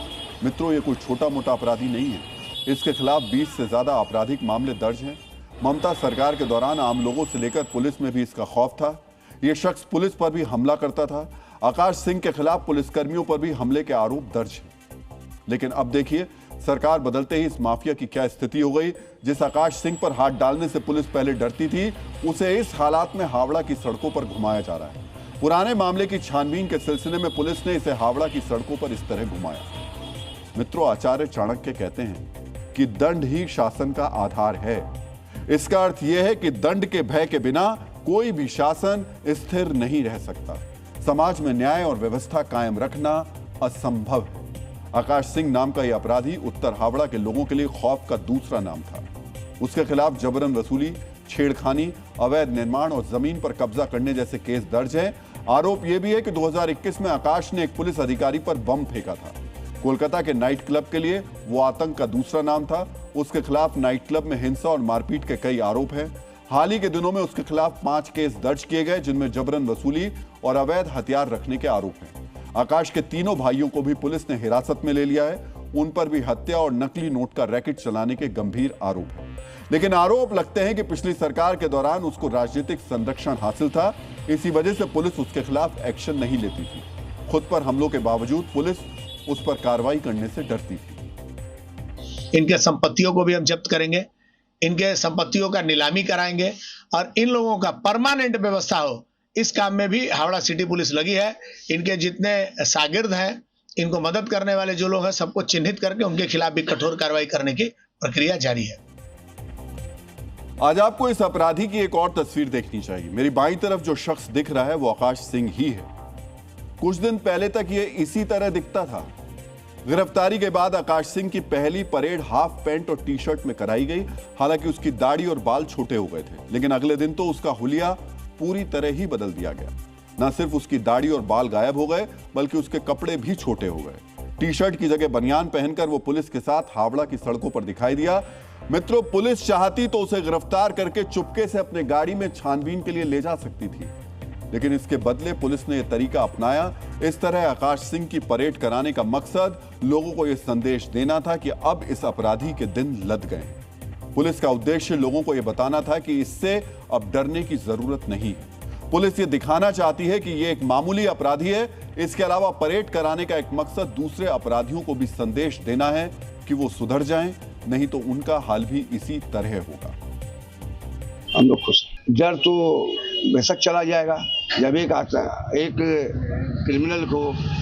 मित्रों, ये कोई छोटा मोटा अपराधी नहीं है। इसके खिलाफ 20 से ज्यादा आपराधिक मामले दर्ज हैं। ममता सरकार के दौरान आम लोगों से लेकर पुलिस में भी इसका खौफ था। ये शख्स पुलिस पर भी हमला करता था। आकाश सिंह के खिलाफ पुलिसकर्मियों पर भी हमले के आरोप दर्ज हैं। लेकिन अब देखिए, सरकार बदलते ही इस माफिया की क्या स्थिति हो गई। जिस आकाश सिंह पर हाथ डालने से पुलिस पहले डरती थी, उसे इस हालात में हावड़ा की सड़कों पर घुमाया जा रहा है। पुराने मामले की छानबीन के सिलसिले में पुलिस ने इसे हावड़ा की सड़कों पर इस तरह घुमाया। मित्रों, आचार्य चाणक्य कहते हैं कि दंड ही शासन का आधार है। इसका अर्थ यह है कि दंड के भय के बिना कोई भी शासन स्थिर नहीं रह सकता। समाज में न्याय और व्यवस्था कायम रखना असंभव है। आकाश सिंह नाम का यह अपराधी उत्तर हावड़ा के लोगों के लिए खौफ का दूसरा नाम था। उसके खिलाफ जबरन वसूली, छेड़खानी, अवैध निर्माण और जमीन पर कब्जा करने जैसे केस दर्ज हैं। आरोप यह भी है कि 2021 में आकाश ने एक पुलिस अधिकारी पर बम फेंका था। कोलकाता के नाइट क्लब के लिए वो आतंक का दूसरा नाम था। उसके खिलाफ नाइट क्लब में हिंसा और मारपीट के कई आरोप हैं। हाल ही के दिनों में उसके खिलाफ 5 केस दर्ज किए गए, जिनमें जबरन वसूली और अवैध हथियार रखने के आरोप हैं। आकाश के तीनों भाइयों को भी पुलिस ने हिरासत में ले लिया है। उन पर भी हत्या और नकली नोट का रैकेट चलाने के गंभीर आरोप हैं। लेकिन आरोप लगते हैं कि पिछली सरकार के दौरान उसको राजनीतिक संरक्षण हासिल था। इसी वजह से पुलिस उसके खिलाफ एक्शन नहीं लेती थी। खुद पर हमलों के बावजूद पुलिस उस पर कार्रवाई करने से डरती थी। इनके संपत्तियों को भी हम जब्त करेंगे, इनके संपत्तियों का नीलामी कराएंगे और इन लोगों का परमानेंट व्यवस्था हो, इस काम में भी हावड़ा सिटी पुलिस लगी है। इनके जितने शागिर्द हैं, इनको मदद करने वाले जो लोग हैं, सबको चिन्हित करके उनके खिलाफ भी कठोर कार्रवाई करने की प्रक्रिया जारी है। आज आपको इस अपराधी की एक और तस्वीर देखनी चाहिए। मेरी बाईं तरफ जो शख्स दिख रहा है वो आकाश सिंह ही है। कुछ दिन पहले तक ये इसी तरह दिखता था। गिरफ्तारी के बाद आकाश सिंह की पहली परेड हाफ पैंट और टी शर्ट में कराई गई। हालांकि उसकी दाढ़ी और बाल छोटे हो गए थे, लेकिन अगले दिन तो उसका हुलिया पूरी तरह ही बदल दिया गया। न सिर्फ उसकी दाढ़ी और बाल गायब हो गए, बल्कि उसके कपड़े भी छोटे हो गए। टी शर्ट की जगह बनियान पहनकर वो पुलिस के साथ हावड़ा की सड़कों पर दिखाई दिया। मित्रों, पुलिस चाहती तो उसे गिरफ्तार करके चुपके से अपने गाड़ी में छानबीन के लिए ले जा सकती थी, लेकिन इसके बदले पुलिस ने यह तरीका अपनाया। इस तरह आकाश सिंह की परेड कराने का मकसद लोगों को यह संदेश देना था कि अब इस अपराधी के दिन लद गए। पुलिस का उद्देश्य लोगों को यह बताना था कि इससे अब डरने की जरूरत नहीं है। पुलिस ये दिखाना चाहती है कि यह एक मामूली अपराधी है। इसके अलावा परेड कराने का एक मकसद दूसरे अपराधियों को भी संदेश देना है कि वो सुधर जाएं, नहीं तो उनका हाल भी इसी तरह होगा। हम लोग खुश हैं। डर तो बेशक चला जाएगा जब एक क्रिमिनल को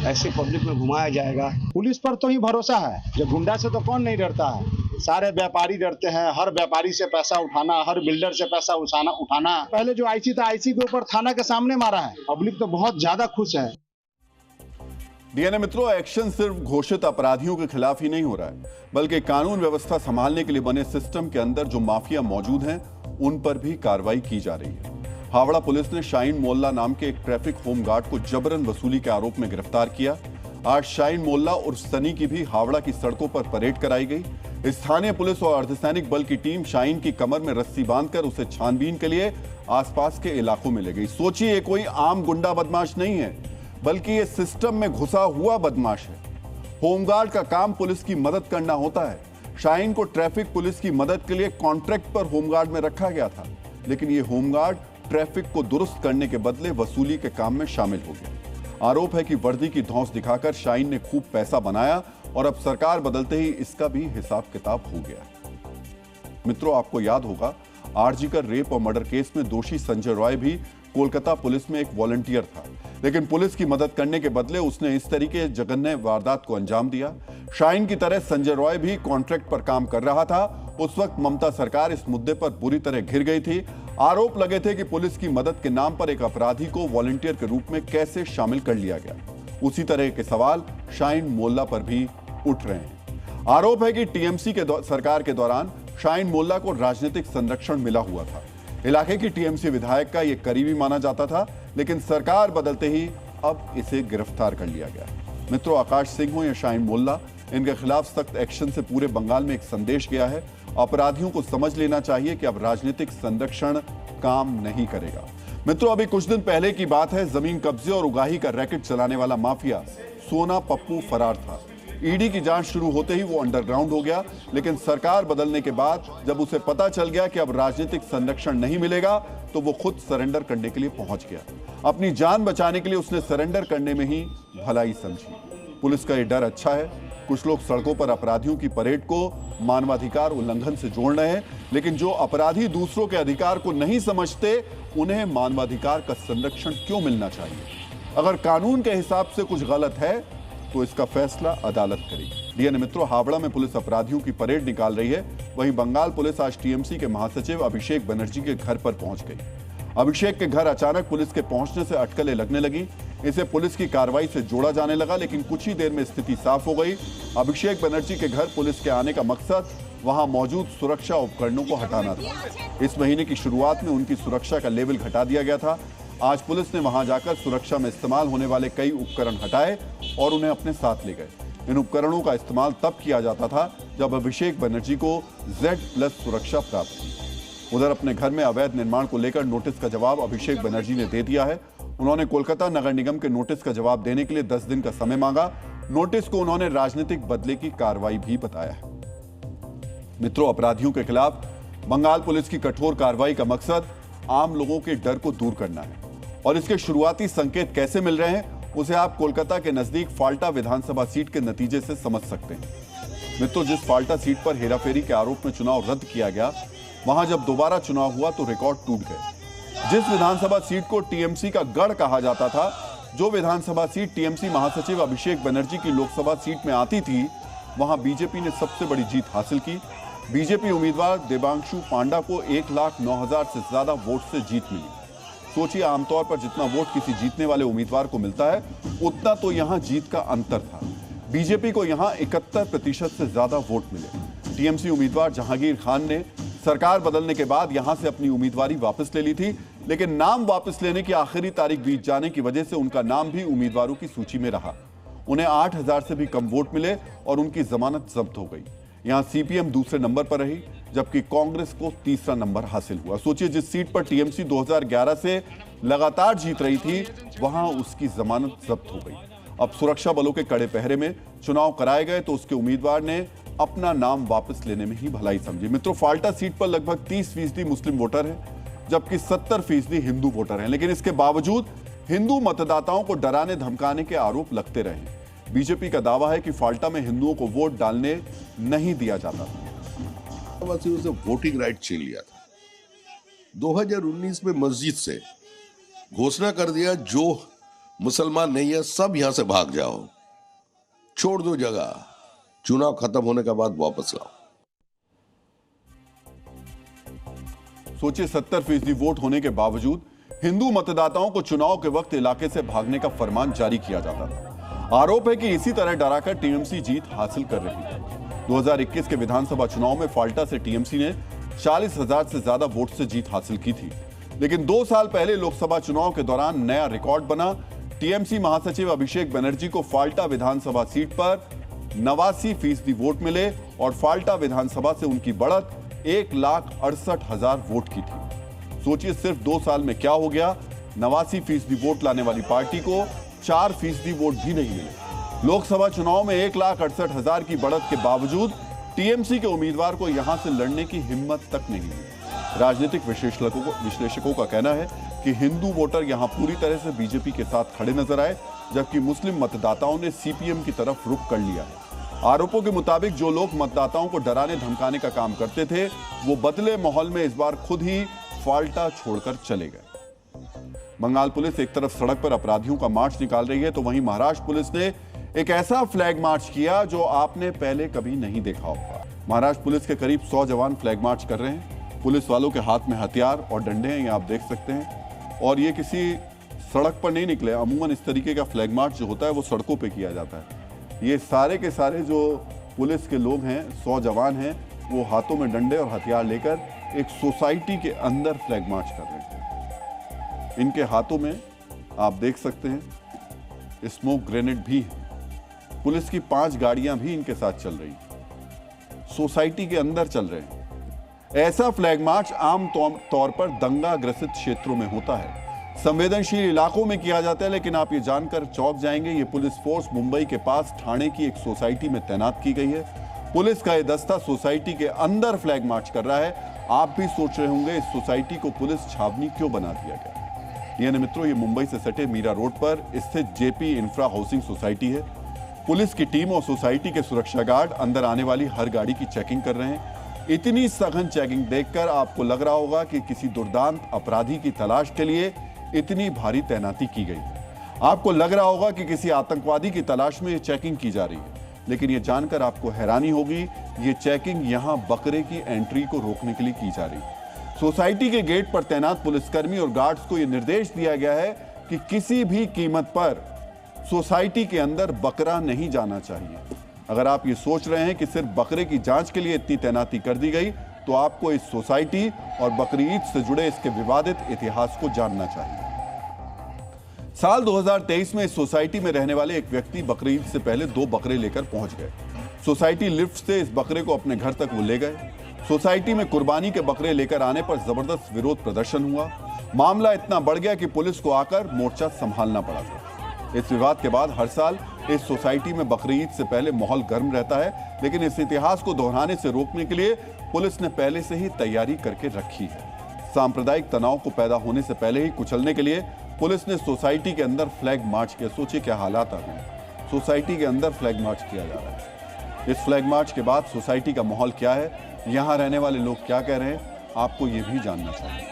ऐसे पब्लिक में घुमाया जाएगा। पुलिस पर तो ही भरोसा है, जब गुंडा से तो कौन नहीं डरता है। सारे व्यापारी डरते हैं, हर व्यापारी से पैसा उठाना, हर बिल्डर से पैसा उठाना। पहले जो आईसी था, आईसी के ऊपर थाना के सामने मारा है। पब्लिक तो बहुत ज्यादा खुश है। डीएनए मित्रों, एक्शन सिर्फ घोषित अपराधियों के खिलाफ ही नहीं हो रहा है, बल्कि कानून व्यवस्था संभालने के लिए बने सिस्टम के अंदर जो माफिया मौजूद हैं, उन पर भी कार्रवाई की जा रही है। हावड़ा पुलिस ने शाहीन मोल्ला नाम के एक ट्रैफिक होमगार्ड को जबरन वसूली के आरोप में गिरफ्तार किया। आज शाहीन मोल्ला उर्फ सनी की भी हावड़ा की सड़कों पर परेड कराई गई। स्थानीय पुलिस और अर्धसैनिक बल की टीम शाहीन की कमर में रस्सी बांधकर उसे छानबीन के लिए आसपास के इलाकों में ले गई। सोचिए, ये कोई आम गुंडा बदमाश नहीं है, बल्कि ये सिस्टम में घुसा हुआ बदमाश है। होमगार्ड का काम पुलिस की मदद करना होता है। शाहीन को ट्रैफिक पुलिस की मदद के लिए कॉन्ट्रैक्ट पर होमगार्ड में रखा गया था, लेकिन ये होमगार्ड ट्रैफिक को दुरुस्त करने के बदले वसूली के काम में शामिल हो गया। आरोप है कि वर्दी की धौंस दिखाकर शाहीन ने खूब पैसा बनाया और अब सरकार बदलते ही इसका भी हिसाब किताब हो गया। मित्रों, आपको याद होगा, आरजी कर रेप और मर्डर केस में दोषी संजय रॉय भी कोलकाता पुलिस में एक वॉलंटियर था, लेकिन पुलिस की मदद करने के बदले उसने इस तरीके जघन्य वारदात को अंजाम दिया। शाहीन की तरह संजय रॉय भी कॉन्ट्रैक्ट पर काम कर रहा था। उस वक्त ममता सरकार इस मुद्दे पर बुरी तरह घिर गई थी। आरोप लगे थे कि पुलिस की मदद के नाम पर एक अपराधी को वॉलंटियर के रूप में कैसे शामिल कर लिया गया। उसी तरह के सवाल शाहीन मोल्ला पर भी उठ रहे हैं। आरोप है कि टीएमसी के सरकार के दौरान शाहीन मोल्ला को राजनीतिक संरक्षण मिला हुआ था। इलाके की टीएमसी विधायक का यह करीबी माना जाता था, लेकिन सरकार बदलते ही अब इसे गिरफ्तार कर लिया गया। मित्रों, आकाश सिंह हो या शाहीन मोल्ला, इनके खिलाफ सख्त एक्शन से पूरे बंगाल में एक संदेश गया है। अपराधियों को समझ लेना चाहिए कि अब राजनीतिक संरक्षण काम नहीं करेगा। मित्रों, अभी कुछ दिन पहले की बात है, जमीन कब्जे और उगाही का रैकेट चलाने वाला माफिया सोना पप्पू फरार था। ईडी की जांच शुरू होते ही वो अंडरग्राउंड हो गया, लेकिन सरकार बदलने के बाद जब उसे पता चल गया कि अब राजनीतिक संरक्षण नहीं मिलेगा तो वो खुद सरेंडर करने के लिए पहुंच गया। अपनी जान बचाने के लिए उसने सरेंडर करने में ही भलाई समझी। पुलिस का ये डर अच्छा है। कुछ लोग सड़कों पर अपराधियों की परेड को मानवाधिकार उल्लंघन से जोड़ रहे हैं, लेकिन जो अपराधी दूसरों के अधिकार को नहीं समझते उन्हें मानवाधिकार का संरक्षण क्यों मिलना चाहिए? अगर कानून के हिसाब से कुछ गलत है तो इसका फैसला अदालत करेगी। डीएनए मित्रों, हावड़ा में पुलिस अपराधियों की परेड निकाल रही है। वहीं बंगाल पुलिस आज टीएमसी के महासचिव अभिषेक बनर्जी के घर पर पहुंच गई। अभिषेक के घर अचानक पुलिस के पहुंचने से अटकलें लगने लगी। इसे पुलिस की कार्रवाई से जोड़ा जाने लगा, लेकिन कुछ ही देर में स्थिति साफ हो गई। अभिषेक बनर्जी के घर पुलिस के आने का मकसद वहां मौजूद सुरक्षा उपकरणों को हटाना था। इस महीने की शुरुआत में उनकी सुरक्षा का लेवल घटा दिया गया था। आज पुलिस ने वहां जाकर सुरक्षा में इस्तेमाल होने वाले कई उपकरण हटाए और उन्हें अपने साथ ले गए। इन उपकरणों का इस्तेमाल तब किया जाता था जब अभिषेक बनर्जी को Z+ सुरक्षा प्राप्त थी। उधर अपने घर में अवैध निर्माण को लेकर नोटिस का जवाब अभिषेक बनर्जी ने दे दिया है। उन्होंने कोलकाता नगर निगम के नोटिस का जवाब देने के लिए 10 दिन का समय मांगा। नोटिस को उन्होंने राजनीतिक बदले की कार्रवाई भी बताया है। मित्रों, अपराधियों के खिलाफ बंगाल पुलिस की कठोर कार्रवाई का मकसद आम लोगों के डर को दूर करना है, और इसके शुरुआती संकेत कैसे मिल रहे हैं उसे आप कोलकाता के नजदीक फाल्टा विधानसभा सीट के नतीजे से समझ सकते हैं। मित्रों, जिस फाल्टा सीट पर हेराफेरी के आरोप में चुनाव रद्द किया गया, वहां जब दोबारा चुनाव हुआ तो रिकॉर्ड टूट गए। जिस विधानसभा सीट को टीएमसी का गढ़ कहा जाता था, जो विधानसभा सीट टीएमसी महासचिव अभिषेक बनर्जी की लोकसभा सीट में आती थी, वहां बीजेपी ने सबसे बड़ी जीत हासिल की। बीजेपी उम्मीदवार देवांशु पांडा को 1,09,000 से ज्यादा वोट से जीत मिली। सोचिए, आमतौर पर जितना वोट किसी जीतने वाले उम्मीदवार को मिलता है, उतना तो यहां जीत का अंतर था। बीजेपी को यहां 71% से ज्यादा वोट मिले। टीएमसी उम्मीदवार जहांगीर खान ने सरकार बदलने के बाद यहां से अपनी उम्मीदवारी वापस ले ली थी, लेकिन नाम वापस लेने की आखिरी तारीख बीत जाने की वजह से उनका नाम भी उम्मीदवारों की सूची में रहा। उन्हें 8,000 से भी कम वोट मिले और उनकी जमानत जब्त हो गई। यहां सीपीएम दूसरे नंबर पर रही, जबकि कांग्रेस को तीसरा नंबर हासिल हुआ। सोचिए, जिस सीट पर टीएमसी 2011 से लगातार जीत रही थी, वहां उसकी जमानत जब्त हो गई। अब सुरक्षा बलों के कड़े पहरे में चुनाव कराए गए तो उसके उम्मीदवार ने अपना नाम वापस लेने में ही भलाई समझी। मित्रों, फाल्टा सीट पर लगभग 30% मुस्लिम वोटर हैं, जबकि 70% हिंदू वोटर हैं, लेकिन इसके बावजूद हिंदू मतदाताओं को डराने धमकाने के आरोप लगते रहे। बीजेपी का दावा है कि फाल्टा में हिंदुओं को वोट डालने नहीं दिया जाता था। उसे वोटिंग राइट छीन लिया था। 2019 में मस्जिद से घोषणा कर दिया, जो मुसलमान नहीं है सब यहां से भाग जाओ, छोड़ दो जगह, चुनाव खत्म होने के बाद वापस लाओ। सोचिए, 70% वोट होने के बावजूद हिंदू मतदाताओं को चुनाव के वक्त इलाके से भागने का फरमान जारी किया जाता था। आरोप है कि इसी तरह डराकर टीएमसी जीत हासिल कर रही है। 2021 के विधानसभा चुनाव में फाल्टा से टीएमसी ने 40,000 से ज्यादा वोट से जीत हासिल की थी, लेकिन 2 साल पहले लोकसभा चुनाव के दौरान नया रिकॉर्ड बना। टीएमसी महासचिव अभिषेक बनर्जी को फाल्टा विधानसभा सीट पर 89% वोट मिले और फाल्टा विधानसभा से उनकी बढ़त 1,68,000 वोट की थी। सोचिए, सिर्फ 2 साल में क्या हो गया। 89% वोट लाने वाली पार्टी को 4% वोट भी नहीं मिले। लोकसभा चुनाव में 1,68,000 की बढ़त के बावजूद टीएमसी के उम्मीदवार को यहां से लड़ने की हिम्मत तक नहीं मिली। राजनीतिक विश्लेषकों का कहना है कि हिंदू वोटर यहां पूरी तरह से बीजेपी के साथ खड़े नजर आए, जबकि मुस्लिम मतदाताओं ने सीपीएम की तरफ रुख कर लिया है। आरोपों के मुताबिक जो लोग मतदाताओं को डराने धमकाने का काम करते थे, वो बदले माहौल में इस बार खुद ही फाल्टा छोड़कर चले गए। बंगाल पुलिस एक तरफ सड़क पर अपराधियों का मार्च निकाल रही है, तो वहीं महाराष्ट्र पुलिस ने एक ऐसा फ्लैग मार्च किया जो आपने पहले कभी नहीं देखा होगा। महाराष्ट्र पुलिस के करीब 100 जवान फ्लैग मार्च कर रहे हैं। पुलिस वालों के हाथ में हथियार और डंडे हैं, ये आप देख सकते हैं। और ये किसी सड़क पर नहीं निकले। अमूमन इस तरीके का फ्लैग मार्च जो होता है वो सड़कों पे किया जाता है। ये सारे के सारे जो पुलिस के लोग हैं, 100 जवान हैं, वो हाथों में डंडे और हथियार लेकर एक सोसाइटी के अंदर फ्लैग मार्च कर रहे हैं। इनके हाथों में आप देख सकते हैं स्मोक ग्रेनेड भी है। पुलिस की 5 गाड़ियां भी इनके साथ चल रही हैं, सोसाइटी के अंदर चल रहे हैं। ऐसा फ्लैग मार्च आम तौर पर दंगा ग्रसित क्षेत्रों में होता है। संवेदनशील इलाकों में किया जाता है, लेकिन आप ये जानकर चौंक जाएंगे, ये पुलिस फोर्स मुंबई के पास ठाणे की एक सोसाइटी में तैनात की गई है। पुलिस का ये दस्ता सोसाइटी के अंदर फ्लैग मार्च कर रहा है। आप भी सोच रहे होंगे इस सोसाइटी को पुलिस छावनी क्यों बना दिया गया। यानी मित्रों, ये मुंबई से सटे मीरा रोड पर स्थित जेपी इंफ्रा हाउसिंग सोसाइटी है। पुलिस की टीम और सोसाइटी के सुरक्षा गार्ड अंदर आने वाली हर गाड़ी की चेकिंग कर रहे हैं। इतनी सघन चेकिंग देखकर आपको लग रहा होगा कि किसी दुर्दांत अपराधी की तलाश के लिए इतनी भारी तैनाती की गई है। आपको लग रहा होगा कि किसी आतंकवादी की तलाश में ये चेकिंग की जा रही है, लेकिन ये जानकर आपको हैरानी होगी, ये चेकिंग यहां बकरे की एंट्री को रोकने के लिए की जा रही है। सोसाइटी के गेट पर तैनात पुलिसकर्मी और गार्ड्स को यह निर्देश दिया गया है कि किसी भी कीमत पर सोसाइटी के अंदर बकरा नहीं जाना चाहिए। अगर आप ये सोच रहे हैं कि सिर्फ बकरे की जांच के लिए इतनी तैनाती कर दी गई, तो आपको इस सोसाइटी और बकरी ईद से जुड़े इसके विवादित इतिहास को जानना चाहिए। साल 2023 में इस सोसाइटी में रहने वाले एक व्यक्ति बकरी ईद से पहले 2 बकरे लेकर पहुंच गए। सोसाइटी लिफ्ट से इस बकरे को अपने घर तक वो ले गए। सोसाइटी में कुर्बानी के बकरे लेकर आने पर जबरदस्त विरोध प्रदर्शन हुआ। मामला इतना बढ़ गया कि पुलिस को आकर मोर्चा संभालना पड़ा था। इस विवाद के बाद हर साल इस सोसाइटी में बकरी ईद से पहले माहौल गर्म रहता है, लेकिन इस इतिहास को दोहराने से रोकने के लिए पुलिस ने पहले से ही तैयारी करके रखी है। सांप्रदायिक तनाव को पैदा होने से पहले ही कुचलने के लिए पुलिस ने सोसाइटी के अंदर फ्लैग मार्च किया। सोचिए क्या हालात आ गए, सोसाइटी के अंदर फ्लैग मार्च किया जा रहा है। इस फ्लैग मार्च के बाद सोसाइटी का माहौल क्या है, यहाँ रहने वाले लोग क्या कह रहे हैं, आपको ये भी जानना चाहिए।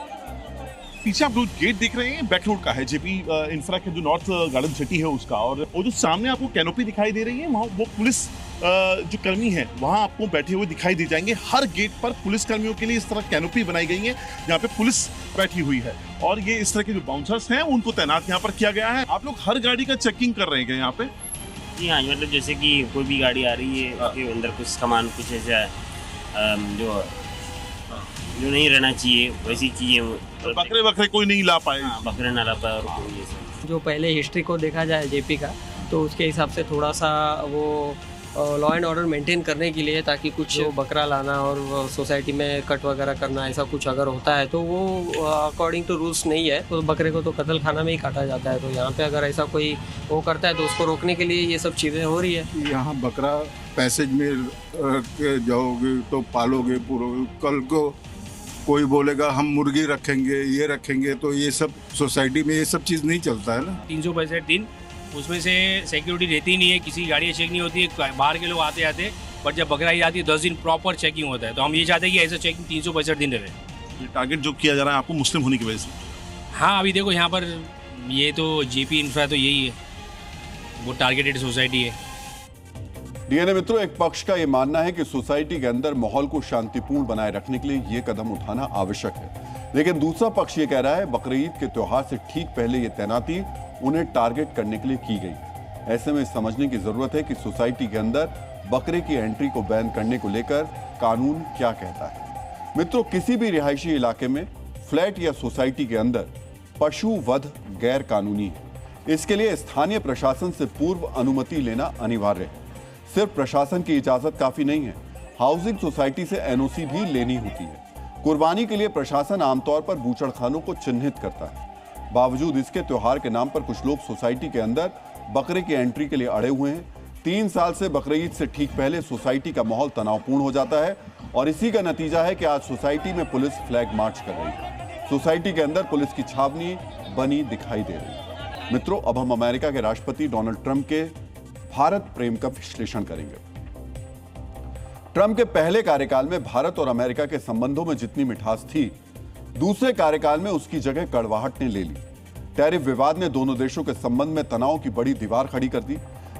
पीछे आप जो गेट देख रहे हैं बैक रोड का है, जेपी इंफ्रा के जो नॉर्थ गार्डन सिटी है उसका, और वो जो सामने आपको कैनोपी दिखाई दे रही है, वहाँ वो पुलिस जो कर्मी है वहाँ आपको बैठे हुए दिखाई दे जाएंगे। हर गेट पर पुलिस कर्मियों के लिए इस तरह कैनोपी बनाई गई है जहाँ पे पुलिस बैठी हुई है, और ये इस तरह के जो बाउंसर्स हैं उनको तैनात यहाँ पर किया गया है। आप लोग हर गाड़ी का चेकिंग कर रहे हैं यहाँ पे? जी हाँ, मतलब जैसे कि कोई भी गाड़ी आ रही है उसके अंदर कुछ सामान कुछ ऐसा जो नहीं रहना चाहिए वैसी चीजें, तो बकरे कोई नहीं ला पाए? बकरे ना ला पाए। और कोई ऐसा जो पहले हिस्ट्री को देखा जाए जेपी का, तो उसके हिसाब से थोड़ा सा वो लॉ एंड ऑर्डर मेंटेन करने के लिए, ताकि कुछ बकरा लाना और सोसाइटी में कट वगैरह करना ऐसा कुछ अगर होता है तो वो अकॉर्डिंग टू रूल्स नहीं है, तो बकरे को तो कत्ल खाना में ही काटा जाता है। तो यहाँ पे अगर ऐसा कोई वो करता है तो उसको रोकने के लिए ये सब चीज़ें हो रही है। यहाँ बकरा पैसेज में रख के जाओगे तो पालोगे पूरा, कल को कोई बोलेगा हम मुर्गी रखेंगे ये रखेंगे, तो ये सब सोसाइटी में ये सब चीज़ नहीं चलता है ना। 365 दिन उसमें से सिक्योरिटी रहती नहीं है, किसी गाड़ी चेक नहीं होती है, बाहर के लोग आते आते, बट जब बकरा ईद आती है 10 दिन प्रॉपर चेकिंग होता है। तो हम ये चाहते हैं कि ऐसा चेकिंग 365 दिन रहे। ये टारगेट जो किया जा रहा है आपको मुस्लिम होने की वजह से? हाँ, अभी देखो यहाँ पर ये तो जेपी इंफ्रा तो यही है, वो टारगेटेड सोसाइटी है। डीएनए मित्रों, एक पक्ष का यह मानना है कि सोसाइटी के अंदर माहौल को शांतिपूर्ण बनाए रखने के लिए यह कदम उठाना आवश्यक है, लेकिन दूसरा पक्ष यह कह रहा है बकरीद ईद के त्योहार से ठीक पहले यह तैनाती उन्हें टारगेट करने के लिए की गई। ऐसे में समझने की जरूरत है कि सोसाइटी के अंदर बकरे की एंट्री को बैन करने को लेकर कानून क्या कहता है। मित्रों, किसी भी रिहायशी इलाके में फ्लैट या सोसाइटी के अंदर पशु वध गैर कानूनी है। इसके लिए स्थानीय प्रशासन से पूर्व अनुमति लेना अनिवार्य है। सिर्फ प्रशासन की इजाजत काफी नहीं है, हाउसिंग सोसाइटी से एनओसी भी लेनी होती है। कुर्बानी के लिए प्रशासन आमतौर पर बूचड़खानों को चिन्हित करता है। बावजूद इसके त्योहार के नाम पर कुछ लोग सोसाइटी के अंदर बकरे की एंट्री के लिए अड़े हुए हैं। 3 साल से बकरीद से ठीक पहले सोसाइटी का माहौल तनावपूर्ण हो जाता है, और इसी का नतीजा है कि आज सोसाइटी में पुलिस फ्लैग मार्च कर रही है। सोसाइटी के अंदर पुलिस की छावनी बनी दिखाई दे रही है। मित्रों, अब हम अमेरिका के राष्ट्रपति डोनाल्ड ट्रंप के भारत प्रेम का विश्लेषण करेंगे। ट्रंप के पहले कार्यकाल में भारत और अमेरिका के संबंधों में जितनी मिठास थी, दूसरे कार्यकाल में उसकी जगह कड़वाहट ने ले ली। टैरिफ विवाद ने दोनों देशों के संबंध में तनाव की बड़ी दीवार खड़ी कर दी,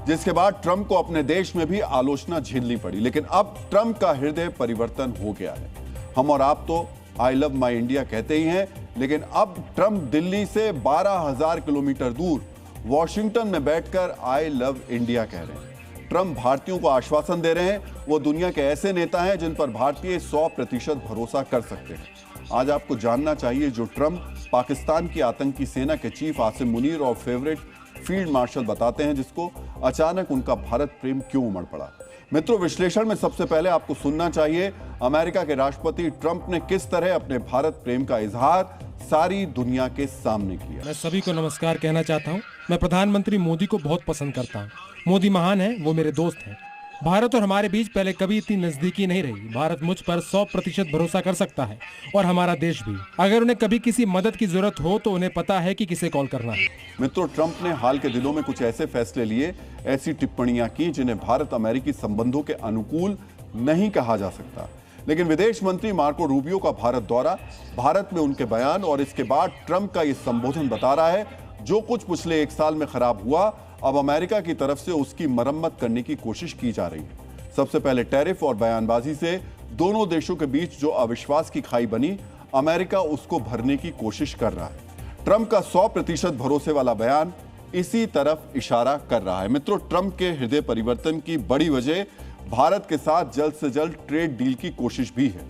जिसके बाद ट्रंप को अपने देश में भी आलोचना झेलनी पड़ी। लेकिन अब ट्रंप का हृदय परिवर्तन हो गया है। हम और आप तो आई लव माई इंडिया कहते ही हैं, लेकिन अब ट्रंप दिल्ली से 12,000 किलोमीटर दूर वॉशिंगटन में बैठकर आई लव इंडिया कह रहे हैं। ट्रंप भारतीयों को आश्वासन दे रहे हैं वो दुनिया के ऐसे नेता हैं जिन पर भारतीय 100% भरोसा कर सकते हैं। आज आपको जानना चाहिए जो ट्रंप पाकिस्तान की आतंकी सेना के चीफ आसिम मुनीर और फेवरेट फील्ड मार्शल बताते हैं, जिसको अचानक उनका भारत प्रेम क्यों उमड़ पड़ा। मित्रों, विश्लेषण में सबसे पहले आपको सुनना चाहिए अमेरिका के राष्ट्रपति ट्रंप ने किस तरह अपने भारत प्रेम का इजहार सारी दुनिया के सामने किया। मैं सभी को नमस्कार कहना चाहता हूं। मैं प्रधानमंत्री मोदी को बहुत पसंद करता हूं। मोदी महान है, वो मेरे दोस्त हैं। भारत और हमारे बीच पहले कभी इतनी नजदीकी नहीं रही। भारत मुझ पर 100% भरोसा कर सकता है और हमारा देश भी। अगर उन्हें कभी किसी मदद की जरूरत हो तो उन्हें पता है कि किसे कॉल करना है। मित्रों, ट्रंप ने हाल के दिनों में कुछ ऐसे फैसले लिए, ऐसी टिप्पणियां की जिन्हें भारत अमेरिकी संबंधों के अनुकूल नहीं कहा जा सकता। लेकिन विदेश मंत्री मार्को रूबियो का भारत दौरा, भारत में उनके बयान और इसके बाद ट्रंप का ये संबोधन बता रहा है जो कुछ पिछले 1 साल में खराब हुआ, अब अमेरिका की तरफ से उसकी मरम्मत करने की कोशिश की जा रही है। सबसे पहले टैरिफ और बयानबाजी से दोनों देशों के बीच जो अविश्वास की खाई बनी, अमेरिका उसको भरने की कोशिश कर रहा है। ट्रंप का 100% भरोसे वाला बयान इसी तरफ इशारा कर रहा है। मित्रों, ट्रंप के हृदय परिवर्तन की बड़ी वजह भारत के साथ जल्द से जल्द ट्रेड डील की कोशिश भी है।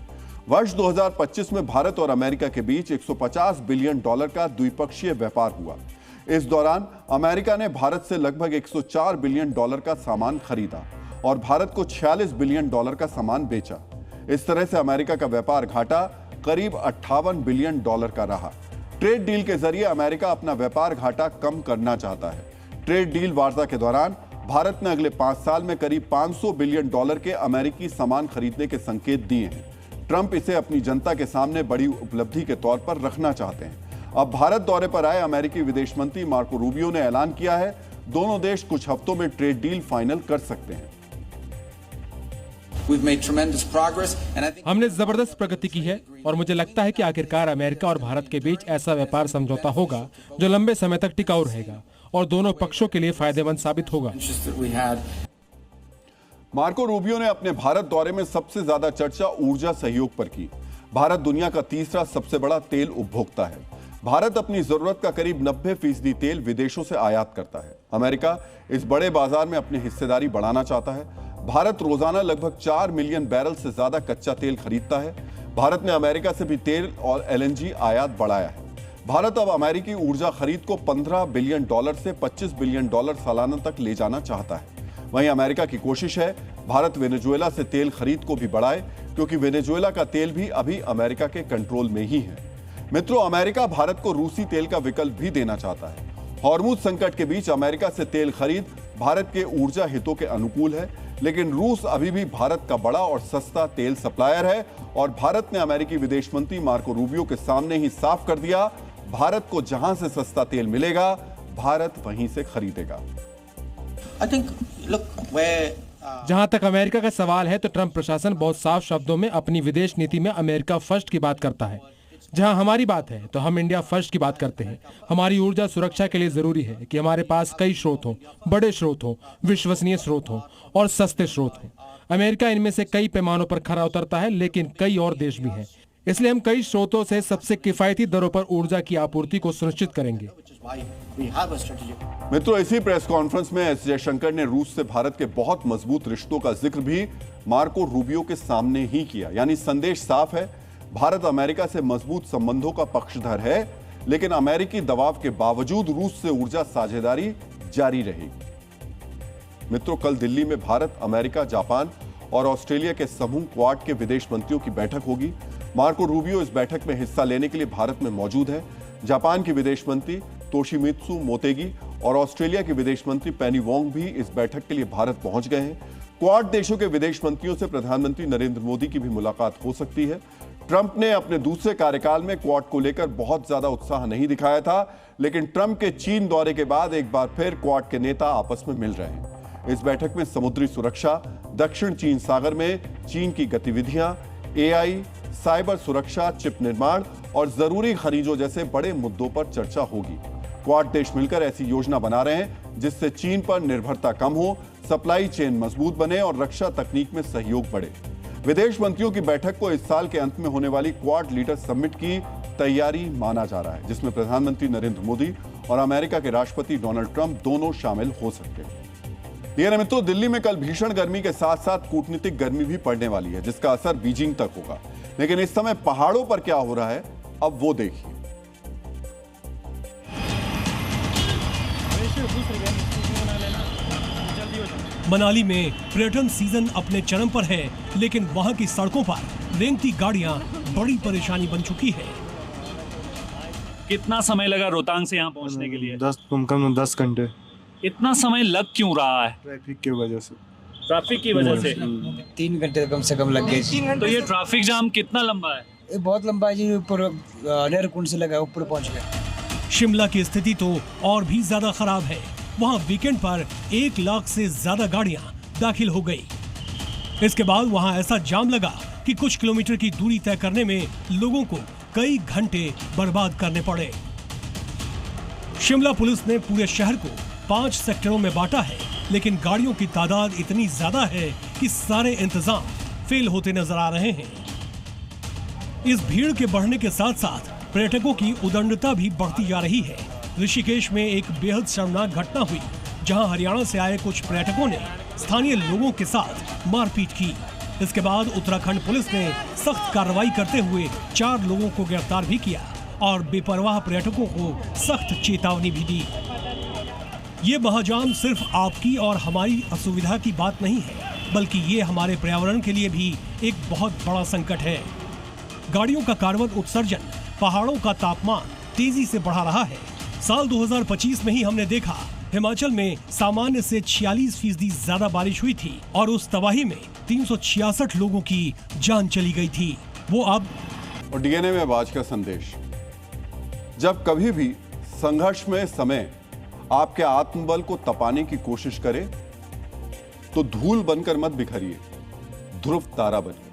वर्ष 2025 में भारत और अमेरिका के बीच $150 बिलियन का द्विपक्षीय व्यापार हुआ। इस दौरान अमेरिका ने भारत से लगभग $104 बिलियन का सामान खरीदा और भारत को $46 बिलियन का सामान बेचा। इस तरह से अमेरिका का व्यापार घाटा करीब $58 बिलियन का रहा। ट्रेड डील के जरिए अमेरिका अपना व्यापार घाटा कम करना चाहता है। ट्रेड डील वार्ता के दौरान भारत ने अगले 5 साल में करीब $500 बिलियन के अमेरिकी सामान खरीदने के संकेत दिए हैं। ट्रंप इसे अपनी जनता के सामने बड़ी उपलब्धि के तौर पर रखना चाहते हैं। अब भारत दौरे पर आए अमेरिकी विदेश मंत्री मार्को रूबियो ने ऐलान किया है दोनों देश कुछ हफ्तों में ट्रेड डील फाइनल कर सकते हैं। हमने जबरदस्त प्रगति की है और मुझे लगता है कि आखिरकार अमेरिका और भारत के बीच ऐसा व्यापार समझौता होगा जो लंबे समय तक टिकाऊ रहेगा और दोनों पक्षों के लिए फायदेमंद साबित होगा। मार्को रूबियो ने अपने भारत दौरे में सबसे ज्यादा चर्चा ऊर्जा सहयोग पर की। भारत दुनिया का तीसरा सबसे बड़ा तेल उपभोक्ता है। भारत अपनी जरूरत का करीब 90% तेल विदेशों से आयात करता है। अमेरिका इस बड़े बाजार में अपनी हिस्सेदारी बढ़ाना चाहता है। भारत रोजाना लगभग 4 मिलियन बैरल से ज्यादा कच्चा तेल खरीदता है। भारत ने अमेरिका से भी तेल और LNG आयात बढ़ाया है। भारत अब अमेरिकी ऊर्जा खरीद को $15 बिलियन से $25 बिलियन सालाना तक ले जाना चाहता है। वहीं अमेरिका की कोशिश है भारत वेनेजुएला से तेल खरीद को भी बढ़ाए, क्योंकि वेनेजुएला का तेल भी अभी अमेरिका के कंट्रोल में ही है। मित्रों, अमेरिका भारत को रूसी तेल का विकल्प भी देना चाहता है। हॉर्मुज संकट के बीच अमेरिका से तेल खरीद भारत के ऊर्जा हितों के अनुकूल है, लेकिन रूस अभी भी भारत का बड़ा और सस्ता तेल सप्लायर है और भारत ने अमेरिकी विदेश मंत्री मार्को रूबियो के सामने ही साफ कर दिया, भारत को जहां से सस्ता तेल मिलेगा भारत वहीं से खरीदेगा। जहां तक अमेरिका का सवाल है तो ट्रंप प्रशासन बहुत साफ शब्दों में अपनी विदेश नीति में अमेरिका फर्स्ट की बात करता है। जहां हमारी बात है तो हम इंडिया फर्स्ट की बात करते हैं। हमारी ऊर्जा सुरक्षा के लिए जरूरी है कि हमारे पास कई स्रोत हों, बड़े स्रोत हों, विश्वसनीय स्रोत हों और सस्ते स्रोत हों। अमेरिका इनमें से कई पैमानों पर खरा उतरता है, लेकिन कई और देश भी हैं। इसलिए हम कई स्रोतों से सबसे किफायती दरों पर ऊर्जा की आपूर्ति को सुनिश्चित करेंगे। मित्रों, इसी प्रेस कॉन्फ्रेंस में एस जयशंकर ने रूस से भारत के बहुत मजबूत रिश्तों का जिक्र भी मार्को रूबियो के सामने ही किया। यानी संदेश साफ है, भारत अमेरिका से मजबूत संबंधों का पक्षधर है, लेकिन अमेरिकी दबाव के बावजूद रूस से ऊर्जा साझेदारी जारी रहेगी। मित्रों, कल दिल्ली में भारत, अमेरिका, जापान और ऑस्ट्रेलिया के समूह क्वाड के विदेश मंत्रियों की बैठक होगी। मार्को रूबियो इस बैठक में हिस्सा लेने के लिए भारत में मौजूद है। जापान की विदेश मंत्री तोशिमित्सु मोतेगी और ऑस्ट्रेलिया के विदेश मंत्री पेनी वोंग भी इस बैठक के लिए भारत पहुंच गए हैं। क्वाड देशों के विदेश मंत्रियों से प्रधानमंत्री नरेंद्र मोदी की भी मुलाकात हो सकती है। ट्रंप ने अपने दूसरे कार्यकाल में क्वाड को लेकर बहुत ज्यादा उत्साह नहीं दिखाया था, लेकिन ट्रंप के चीन दौरे के बाद एक बार फिर क्वाड के नेता आपस में मिल रहे हैं। इस बैठक में समुद्री सुरक्षा, दक्षिण चीन सागर में चीन की गतिविधियां, AI, साइबर सुरक्षा, चिप निर्माण और जरूरी खनिजों जैसे बड़े मुद्दों पर चर्चा होगी। क्वाड देश मिलकर ऐसी योजना बना रहे हैं जिससे चीन पर निर्भरता कम हो, सप्लाई चेन मजबूत बने और रक्षा तकनीक में सहयोग बढ़े। विदेश मंत्रियों की बैठक को इस साल के अंत में होने वाली क्वाड लीडर समिट की तैयारी माना जा रहा है, जिसमें प्रधानमंत्री नरेंद्र मोदी और अमेरिका के राष्ट्रपति डोनाल्ड ट्रंप दोनों शामिल हो सकते हैं। मित्रों, दिल्ली में कल भीषण गर्मी के साथ साथ कूटनीतिक गर्मी भी पड़ने वाली है, जिसका असर बीजिंग तक होगा। लेकिन इस समय पहाड़ों पर क्या हो रहा है, अब वो देखिए। मनाली में पर्यटन सीजन अपने चरम पर है, लेकिन वहां की सड़कों पर रेंगती गाड़ियां बड़ी परेशानी बन चुकी है। कितना समय लगा रोहतांग से यहाँ पहुँचने के लिए? 10 घंटे। इतना समय लग क्यों रहा है? ट्रैफिक की वजह से। ट्रैफिक की वजह से 3 घंटे कम से कम लग गए। तो ये ट्रैफिक जाम कितना लंबा है? ये बहुत लंबा है जी, ऊपर नेरकुंड से लगा ऊपर पहुंच गया। शिमला की स्थिति तो और भी ज्यादा खराब है। वहां वीकेंड पर 1 लाख से ज्यादा गाड़ियां दाखिल हो गई। इसके बाद वहां ऐसा जाम लगा कि कुछ किलोमीटर की दूरी तय करने में लोगों को कई घंटे बर्बाद करने पड़े। शिमला पुलिस ने पूरे शहर को 5 सेक्टरों में बांटा है, लेकिन गाड़ियों की तादाद इतनी ज्यादा है कि सारे इंतजाम फेल होते नजर आ रहे हैं। इस भीड़ के बढ़ने के साथ साथ पर्यटकों की उदंडता भी बढ़ती जा रही है। ऋषिकेश में एक बेहद शर्मनाक घटना हुई, जहां हरियाणा से आए कुछ पर्यटकों ने स्थानीय लोगों के साथ मारपीट की। इसके बाद उत्तराखंड पुलिस ने सख्त कार्रवाई करते हुए 4 लोगों को गिरफ्तार भी किया और बेपरवाह पर्यटकों को सख्त चेतावनी भी दी। ये महाजाम सिर्फ आपकी और हमारी असुविधा की बात नहीं है, बल्कि ये हमारे पर्यावरण के लिए भी एक बहुत बड़ा संकट है। गाड़ियों का कार्बन उत्सर्जन, पहाड़ों का तापमान तेजी से बढ़ा रहा है। साल 2025 में ही हमने देखा हिमाचल में सामान्य से 46% ज्यादा बारिश हुई थी और उस तबाही में 366 लोगों की जान चली गई थी। वो अब और डीएनए में आज का संदेश, जब कभी भी संघर्ष में समय आपके आत्मबल को तपाने की कोशिश करे तो धूल बनकर मत बिखरिए, ध्रुव तारा बनिए।